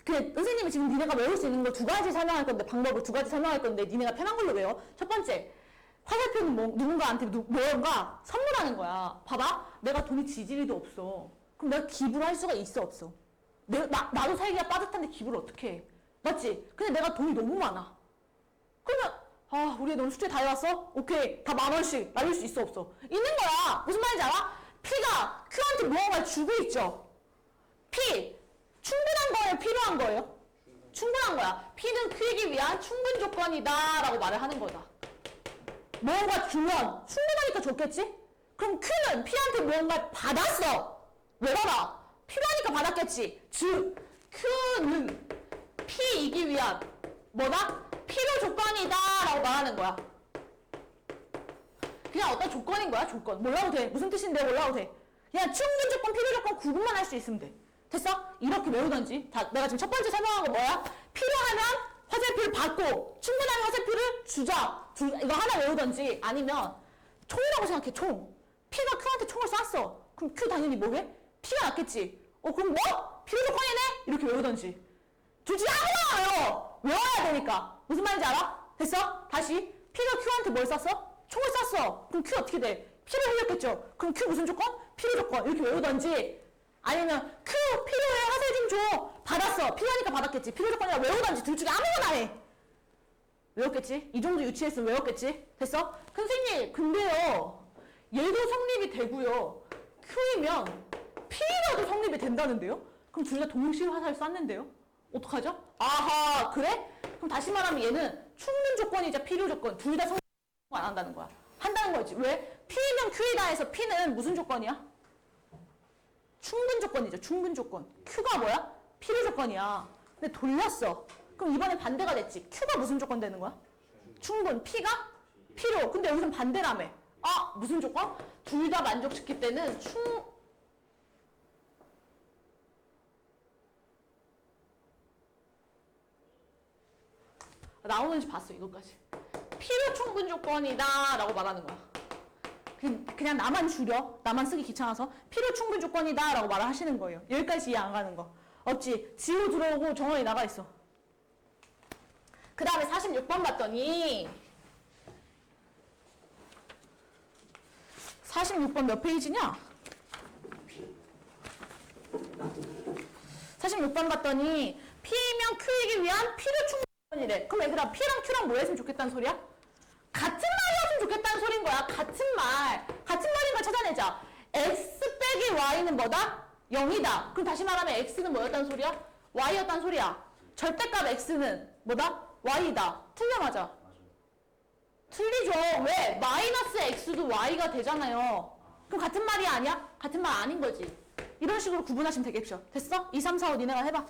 그래 선생님이 지금 니네가 외울 수 있는 걸 두 가지 설명할 건데 방법을 두 가지 설명할 건데 니네가 편한 걸로 외워. 첫 번째 화살표는 누군가한테 뭔가 선물하는 거야. 봐봐. 내가 돈이 지지리도 없어. 그럼 내가 기부를 할 수가 있어 없어? 나도 살기가 빠듯한데 기부를 어떻게 해? 맞지? 근데 내가 돈이 너무 많아. 그러면 우리 너는 숙제 다 해왔어? 오케이. 다 10,000원씩 날릴 수 있어 없어? 있는 거야. 무슨 말인지 알아? P가 Q한테 무언가를 주고 있죠. P 충분한 거예요? 필요한 거예요? 충분한 거야. P는 Q이기 위한 충분 조건이다 라고 말을 하는 거다. 무언가 주면 충분하니까 줬겠지? 그럼 Q는 P한테 무언가를 받았어. 왜 받아? 필요하니까 받았겠지. 즉 Q는 P이기 위한 뭐다? 필요 조건이다 라고 말하는 거야. 그냥 어떤 조건인 거야. 조건. 몰라도 돼. 무슨 뜻인데 몰라도 돼. 그냥 충분 조건, 필요 조건 구분만 할 수 있으면 돼. 됐어? 이렇게 외우던지. 내가 지금 첫 번째 설명한 거 뭐야? 필요하면 화살표를 받고 충분한 화살표를 주자. 이거 하나 외우던지 아니면 총이라고 생각해. 총. P가 Q한테 총을 쐈어. 그럼 Q 당연히 뭐해? P가 낫겠지. 그럼 뭐? 필요 조건이네? 이렇게 외우던지. 둘 중에 아무나 외워. 외워야 되니까. 무슨 말인지 알아? 됐어? 다시. P가 Q한테 뭘 쐈어? 총을 쐈어. 그럼 Q 어떻게 돼? P를 흘렸겠죠. 그럼 Q 무슨 조건? 필요 조건. 이렇게 외우던지 아니면 Q 필요해 화살 좀 줘. 받았어. 필요하니까 받았겠지. 필요 조건이라 외우던지 둘 중에 아무거나 해. 외웠겠지? 이 정도 유치했으면 외웠겠지? 됐어? 선생님 근데요 얘도 성립이 되고요 Q이면 P라도 성립이 된다는데요? 그럼 둘 다 동시에 화살 쐈는데요? 어떡하죠? 아하 그래? 그럼 다시 말하면 얘는 충분 조건이자 필요 조건 둘 다 성립 안 한다는 거야. 한다는 거지. 왜? P면 Q이다 해서 P는 무슨 조건이야? 충분 조건이죠. 충분 조건. Q가 뭐야? 필요 조건이야. 근데 돌렸어. 그럼 이번에 반대가 됐지. Q가 무슨 조건 되는 거야? 충분. P가 필요. 근데 여기서는 반대라며. 무슨 조건? 둘 다 만족시킬 때는 나오는지 봤어. 이것까지. 필요 충분 조건이다 라고 말하는 거야. 그냥 나만 줄여. 나만 쓰기 귀찮아서 필요 충분 조건이다 라고 말을 하시는 거예요. 여기까지 이해 안 가는 거 없지. 지호 들어오고 정원이 나가 있어. 그 다음에 46번 봤더니 46번 몇 페이지냐? 46번 봤더니 P면 Q이기 위한 필요 충분이래. 그럼 얘들아 P랑 Q랑 뭐 했으면 좋겠다는 소리야? 같은 말이었으면 좋겠다는 소린 거야. 같은 말. 같은 말인 걸 찾아내자. X 빼기 Y는 뭐다? 0이다. 그럼 다시 말하면 X는 뭐였다는 소리야? Y였다는 소리야. 절대값 X는 뭐다? Y다. 틀려 맞아? 맞아요. 틀리죠. 왜? 마이너스 X도 Y가 되잖아요. 그럼 같은 말이 아니야? 같은 말 아닌 거지. 이런 식으로 구분하시면 되겠죠. 됐어? 2, 3, 4, 5 니네가 해봐.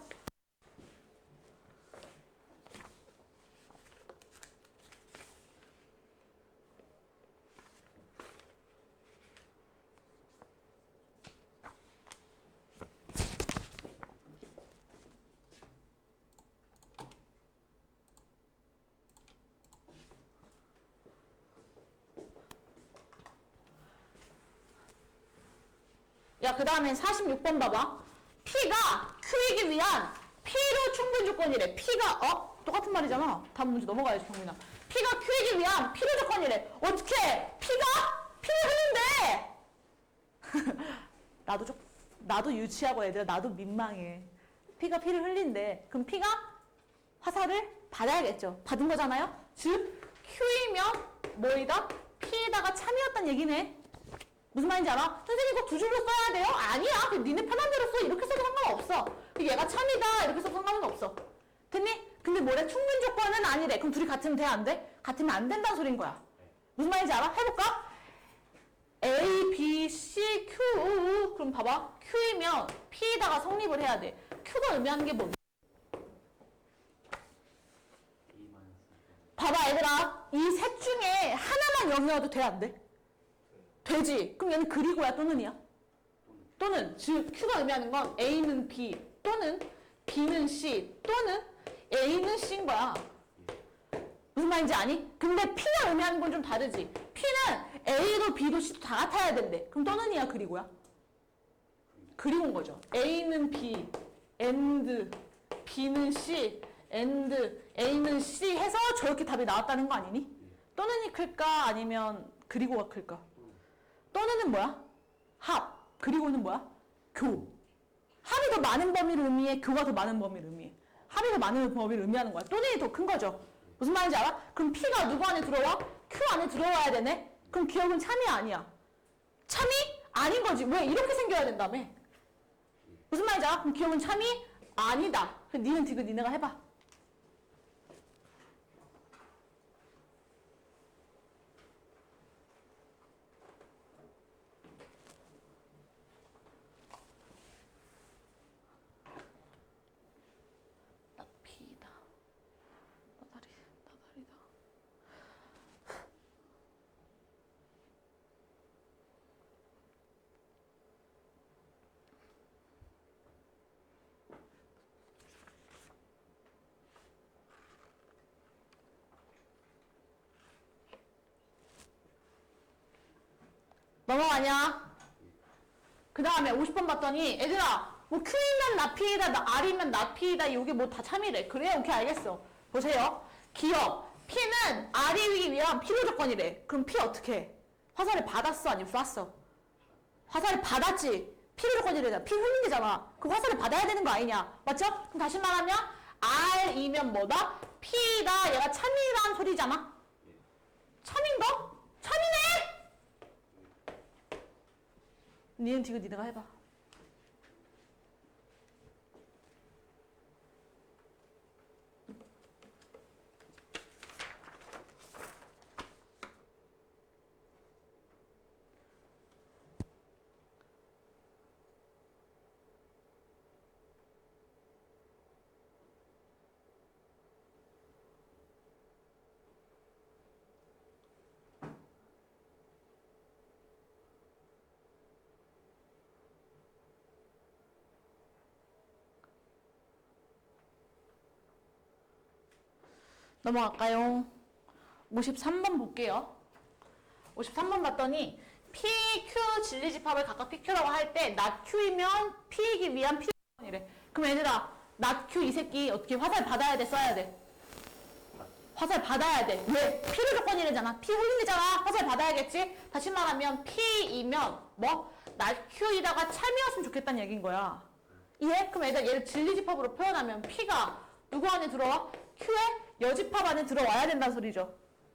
야, 그 다음에 46번 봐봐. P가 Q이기 위한 필요 충분 조건이래. P가, 똑같은 말이잖아. 다음 문제 넘어가야지, 정민아. P가 Q이기 위한 필요 조건이래. 어떻게? P가 피를 흘린대! 나도 유치하고 애들아, 나도 민망해. P가 피를 흘린대. 그럼 P가 화살을 받아야겠죠. 받은 거잖아요? 즉, Q이면 뭐이다? P에다가 참이었단 얘기네. 무슨 말인지 알아? 선생님 꼭 두 줄로 써야 돼요? 아니야. 그 니네 편한 대로 써. 이렇게 써도 상관없어. 얘가 참이다. 이렇게 써도 상관은 없어. 됐니? 근데 뭐래? 충분 조건은 아니래. 그럼 둘이 같으면 돼? 안 돼? 같으면 안 된다는 소린 거야. 무슨 말인지 알아? 해볼까? A, B, C, Q. 그럼 봐봐. Q이면 P에다가 성립을 해야 돼. Q가 의미하는 게 뭔데? 봐봐 얘들아. 이 셋 중에 하나만 0이어도 돼? 안 돼? 되지. 그럼 얘는 그리고야 또는이야? 또는 즉 Q가 의미하는 건 A는 B 또는 B는 C 또는 A는 C인 거야. 무슨 말인지 아니? 근데 P가 의미하는 건 좀 다르지. P는 A도 B도 C도 다 같아야 된대. 그럼 또는이야 그리고야? 그리고인 거죠. A는 B and B는 C and A는 C 해서 저렇게 답이 나왔다는 거 아니니? 또는이 클까 아니면 그리고가 클까? 또는은 뭐야? 합. 그리고는 뭐야? 교. 합이 더 많은 범위를 의미해? 교가 더 많은 범위를 의미해? 합이 더 많은 범위를 의미하는 거야. 또는이 더 큰 거죠. 무슨 말인지 알아? 그럼 P가 누구 안에 들어와? Q 안에 들어와야 되네? 그럼 기억은 참이 아니야. 참이 아닌 거지. 왜? 이렇게 생겨야 된다며. 무슨 말인지 알아? 그럼 기억은 참이 아니다. 니는 디귿 니네가 해봐. 넘어가냐? 그 다음에 50번 봤더니 애들아 뭐 Q이면 나 P이다 R이면 나 P이다 이게 뭐 다 참이래. 그래? 오케이 알겠어. 보세요. 기억 P는 R이기 위한 필요 조건이래. 그럼 P 어떻게 해? 화살을 받았어 아니면 쐈어? 화살을 받았지. 필요 조건이래. P 흘린 게잖아. 그 화살을 받아야 되는 거 아니냐? 맞죠? 그럼 다시 말하면 R이면 뭐다? P다. 얘가 참이라는 소리잖아. 참인가? 참이네? 니는 디귿 니네가 해봐. 넘어갈까요? 53번 볼게요. 53번 봤더니 P, Q 진리집합을 각각 PQ라고 할 때 not Q이면 P이기 위한 P이래. 그럼 얘들아 not Q 이 새끼 어떻게 화살 받아야 돼? 써야 돼? 화살 받아야 돼. 왜? 필요 조건이래잖아. P 홀린이잖아. 화살 받아야겠지? 다시 말하면 P이면 뭐? 날 Q이다가 참이었으면 좋겠다는 얘기인 거야. 이해? 그럼 얘를 진리집합으로 표현하면 P가 누구 안에 들어와? Q의 여집합 안에 들어와야 된다는 소리죠.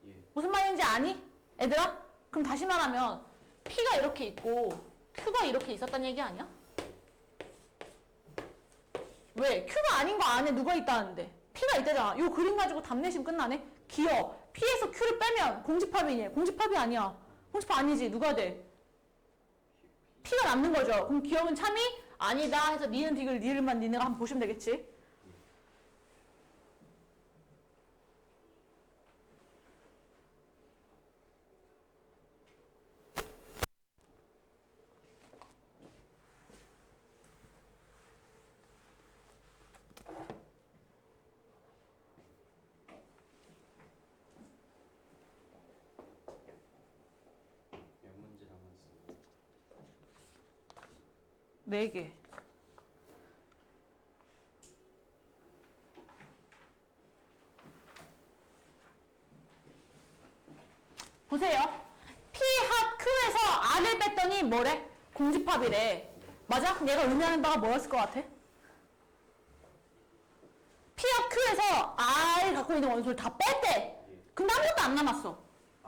예. 무슨 말인지 아니? 애들아? 그럼 다시 말하면 P가 이렇게 있고 Q가 이렇게 있었다는 얘기 아니야? 왜? Q가 아닌 거 안에 누가 있다는데? P가 있대잖아. 요 그림 가지고 답 내시면 끝나네? 기어. P에서 Q를 빼면 공집합이니? 공집합이 아니야. 공집합 아니지. 누가 돼? P가 남는 거죠. 그럼 기억은 참이 아니다 해서 니은 디귿 니을만 니네가 한번 보시면 되겠지. 몇 문제 남았어요? 4개. 보세요. P 합 Q에서 R을 뺐더니 뭐래? 공집합이래. 맞아? 그럼 얘가 의미하는 바가 뭐였을 것 같아? P 합 Q에서 R 갖고 있는 원소를 다 뺐대. 근데 아무것도 안 남았어.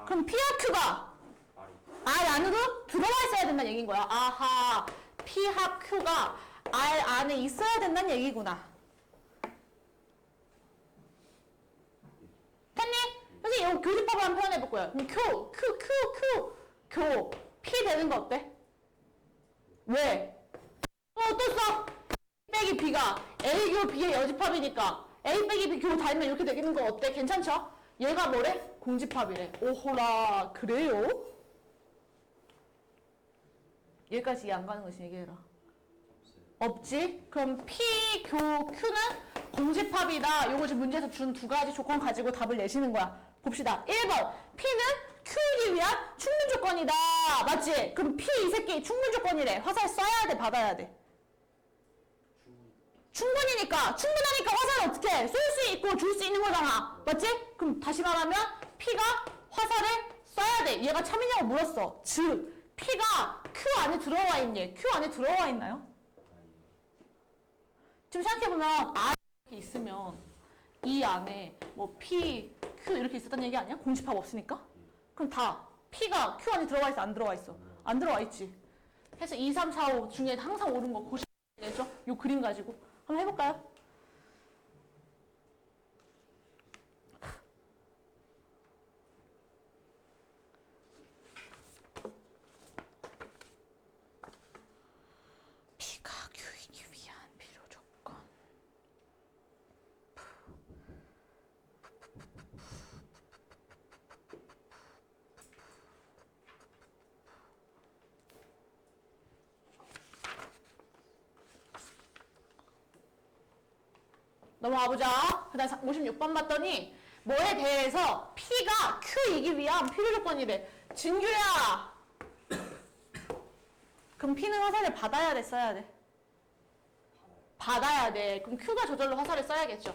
그럼 P 합 Q가 말이. R 안으로 들어와 있어야 된다는 얘기인 거야. 아하, P 합 Q가 R 안에 있어야 된다는 얘기구나. 됐니? 그래서 이거 교집합을 한번 표현해 볼 거야. 그럼 교, P 되는 거 어때? 왜? 또 써! 빼기 B가 A 교 B의 여집합이니까 A 빼기 B 교 달면 이렇게 되는 거 어때? 괜찮죠? 얘가 뭐래? 공집합이래. 오호라, 그래요? 여기까지 이해 안 가는 것이 얘기해라. 없지? 그럼 P, 교, Q는 공집합이다. 요거 지금 문제에서 준 두 가지 조건 가지고 답을 내시는 거야. 봅시다. 1번. P는 Q이기 위한 충분 조건이다. 맞지? 그럼 P 이 새끼 충분 조건이래. 화살 쏴야 돼? 받아야 돼? 충분하니까 화살을 어떻게 해? 쏠 수 있고 줄 수 있는 거잖아. 맞지? 그럼 다시 말하면 P가 화살을 쏴야 돼. 얘가 참이냐고 물었어. 즉 P가 Q 안에 들어와 있니? Q 안에 들어와 있나요? 지금 생각해보면 R 이렇게 있으면 이 안에 뭐 P, Q 이렇게 있었다는 얘기 아니야? 공집합 없으니까? 그럼 다 P가 Q 안에 들어와 있어? 안 들어와 있어? 안 들어와 있지. 해서 2, 3, 4, 5 중에 항상 옳은 거 고시면 되죠? 요 그림 가지고 한번 해볼까요? P가 Q이기 위한 필요 조건. 넘어가 보자. 그 다음 56번 봤더니 뭐에 대해서 P가 Q이기 위한 필요 조건이래. 진규야. 그럼 P는 화살을 받아야 돼, 써야 돼? 받아야 돼. 그럼 Q가 저절로 화살을 써야겠죠.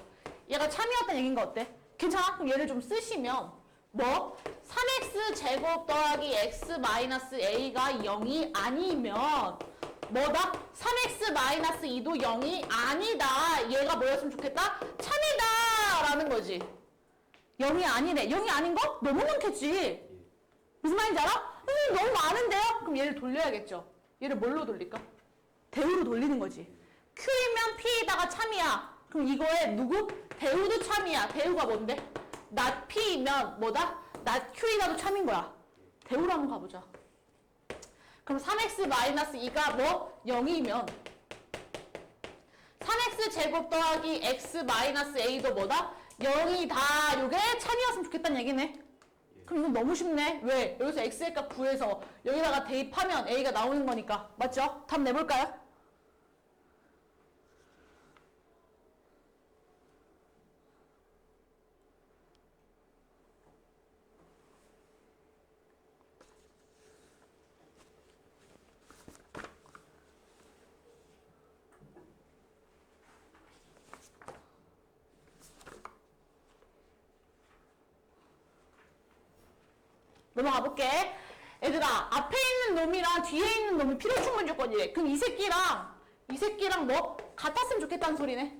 얘가 참이었다는 얘기인가 어때? 괜찮아? 그럼 얘를 좀 쓰시면 뭐? 3x 제곱 더하기 x 마이너스 a가 0이 아니면 뭐다? 3x 마이너스 2도 0이 아니다. 얘가 뭐였으면 좋겠다? 참이다 라는 거지. 0이 아니래. 0이 아닌 거? 너무 많겠지. 무슨 말인지 알아? 너무 많은데요? 그럼 얘를 돌려야겠죠. 얘를 뭘로 돌릴까? 대우로 돌리는 거지. Q이면 P에다가 참이야. 그럼 이거에 누구? 대우도 참이야. 대우가 뭔데? not P이면 뭐다? not Q이라도 참인 거야. 대우로 한번 가보자. 그럼 3x-2가 뭐? 0이면 3x 제곱 더하기 x-a도 뭐다? 0이다. 요게 참이었으면 좋겠다는 얘기네. 그럼 이건 너무 쉽네. 왜? 여기서 x의 값 구해서 여기다가 대입하면 a가 나오는 거니까. 맞죠? 답 내볼까요? 넘어가 볼게. 얘들아, 앞에 있는 놈이랑 뒤에 있는 놈이 필요 충분 조건이래. 그럼 이 새끼랑 뭐 같았으면 좋겠다는 소리네.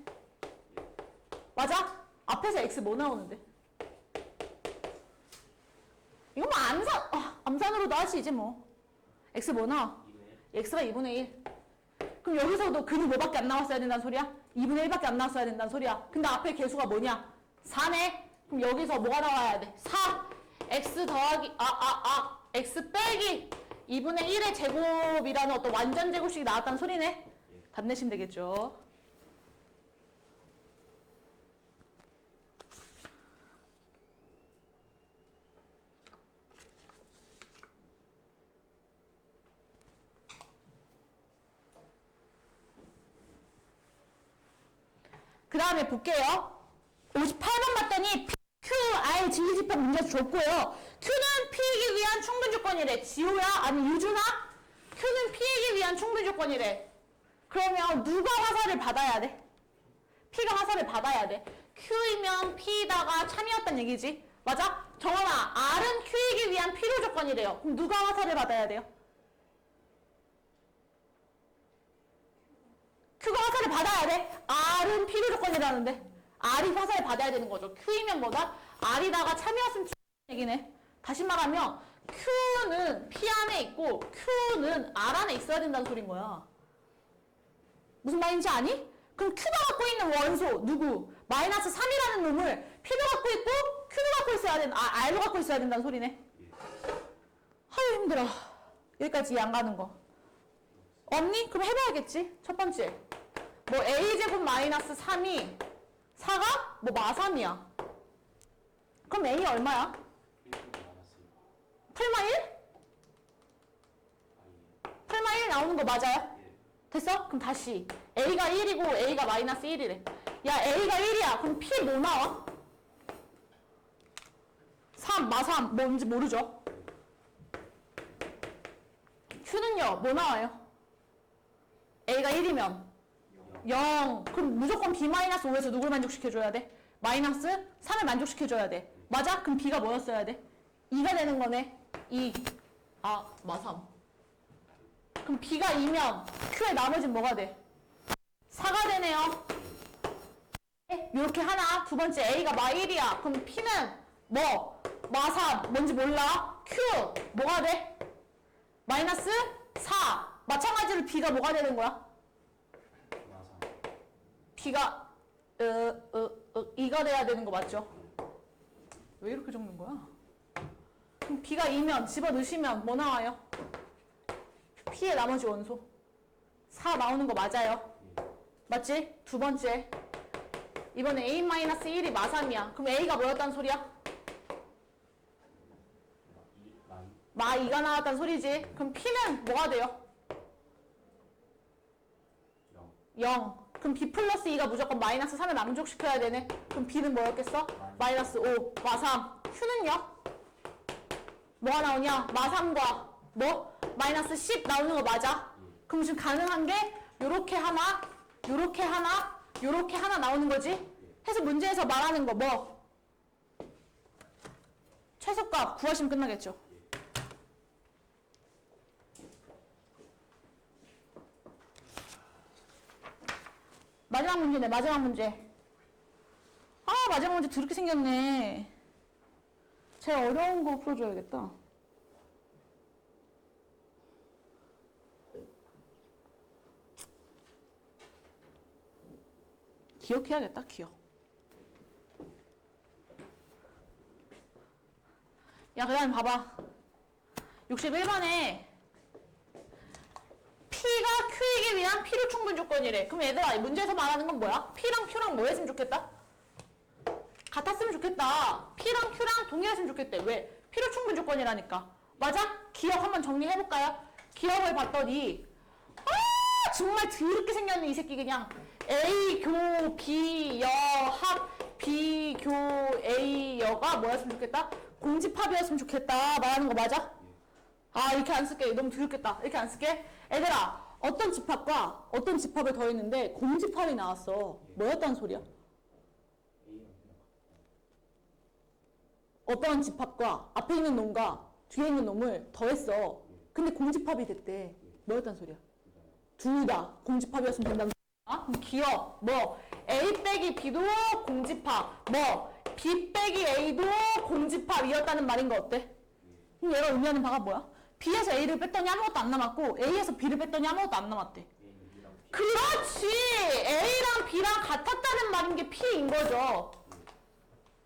맞아? 앞에서 x 뭐 나오는데? 이거 뭐 암산으로도 하지 이제 뭐. x 뭐 나와? x가 2분의 1. 그럼 여기서도 근이 뭐밖에 안 나왔어야 된다는 소리야? 2분의 1밖에 안 나왔어야 된다는 소리야. 근데 앞에 개수가 뭐냐? 4네. 그럼 여기서 뭐가 나와야 돼? 4. x 더하기 x 빼기 2분의 1의 제곱이라는 어떤 완전 제곱식이 나왔다는 소리네. 답 내시면 되겠죠. 그 다음에 볼게요. 58번 봤더니 PQR 진리집합 문제에서 줬고요. Q는 P이기 위한 충분 조건이래. 지호야? 아니 유준아? Q는 P이기 위한 충분 조건이래. 그러면 누가 화살을 받아야 돼? P가 화살을 받아야 돼. Q이면 P다가 참이었단 얘기지. 맞아? 정원아, R은 Q이기 위한 필요 조건이래요. 그럼 누가 화살을 받아야 돼요? Q가 화살을 받아야 돼. R은 필요 조건이라는데. R이 화살을 받아야 되는 거죠. Q이면 뭐다? R이다가 참이었으면 얘기네. 다시 말하면 Q는 P 안에 있고 Q는 R 안에 있어야 된다는 소린 거야. 무슨 말인지 아니? 그럼 Q가 갖고 있는 원소 누구? 마이너스 3이라는 놈을 P도 갖고 있고 Q도 갖고 있어야 된다. R도 갖고 있어야 된다는 소리네. 아유 힘들어. 여기까지 이해 안 가는 거. 없니? 그럼 해봐야겠지. 첫 번째. 뭐 A제곱 마이너스 3이 4가 뭐 마3이야. 그럼 A 얼마야? 풀마 1? 풀마 1 나오는 거 맞아요? 됐어? 그럼 다시 A가 1이고 A가 마이너스 1이래. 야 A가 1이야. 그럼 P 뭐 나와? 3, 마3 뭔지 모르죠? Q는요 뭐 나와요? A가 1이면 0. 그럼 무조건 B-5에서 누굴 만족시켜줘야 돼? 마이너스 3을 만족시켜줘야 돼. 맞아? 그럼 B가 뭐였어야 돼? 2가 되는 거네. 2. 마3. 그럼 B가 2면 Q의 나머지는 뭐가 돼? 4가 되네요. 이렇게 하나. 두 번째 A가 마1이야. 그럼 P는 뭐? 마3. 뭔지 몰라? Q. 뭐가 돼? 마이너스 4. 마찬가지로 B가 뭐가 되는 거야? B가 2가 돼야 되는 거 맞죠? 왜 이렇게 적는 거야? 그럼 B가 2면 집어넣으시면 뭐 나와요? P의 나머지 원소 4 나오는 거 맞아요? 맞지? 두 번째 이번에 A-1이 마3이야. 그럼 A가 뭐였다는 소리야? 마2가 나왔다는 소리지. 그럼 P는 뭐가 돼요? 0. 그럼 B 플러스 2가 무조건 마이너스 3을 만족시켜야 되네. 그럼 B는 뭐였겠어? 마이너스 5, 마3. Q는요? 뭐가 나오냐? 마3과 뭐? 마이너스 10 나오는 거 맞아? 그럼 지금 가능한 게 요렇게 하나, 요렇게 하나, 요렇게 하나 나오는 거지? 해서 문제에서 말하는 거 뭐? 최소값 구하시면 끝나겠죠? 마지막 문제네, 마지막 문제. 마지막 문제 더럽게 생겼네. 제일 어려운 거 풀어줘야겠다. 기억해야겠다, 기억. 야, 그 다음에 봐봐. 61번에 P가 Q이기 위한 필요 충분 조건이래. 그럼 얘들아, 이 문제에서 말하는 건 뭐야? P랑 Q랑 뭐 했으면 좋겠다? 같았으면 좋겠다. P랑 Q랑 동일했으면 좋겠대. 왜? 필요 충분 조건이라니까. 맞아? 기억 한번 정리해볼까요? 기억을 봤더니 정말 더럽게 생겼네 이 새끼 그냥. A 교 B 여 합 B 교 A 여가 뭐였으면 좋겠다? 공집합이었으면 좋겠다 말하는 거 맞아? 이렇게 안 쓸게. 너무 더럽겠다. 이렇게 안 쓸게. 애들아, 어떤 집합과 어떤 집합을 더했는데 공집합이 나왔어. 뭐였다는 소리야? 어떤 집합과 앞에 있는 놈과 뒤에 있는 놈을 더했어. 근데 공집합이 됐대. 뭐였단 소리야? 둘 다 공집합이었으면 된다는 소리야. 그럼 기억. 뭐 A 빼기 B도 공집합. 뭐 B 빼기 A도 공집합이었다는 말인 거 어때? 그럼 얘가 의미하는 바가 뭐야? B에서 A를 뺐더니 아무것도 안 남았고 A에서 B를 뺐더니 아무것도 안 남았대. 그렇지! A랑 B랑 같았다는 말인 게 P인 거죠.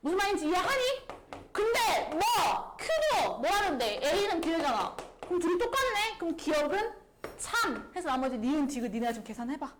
무슨 말인지 이해하니? 근데 뭐 Q도 뭐라는데 A는 B잖아. 그럼 둘이 똑같네. 그럼 기억은 참 해서 나머지 니은, 디귿 니네가 좀 계산해봐.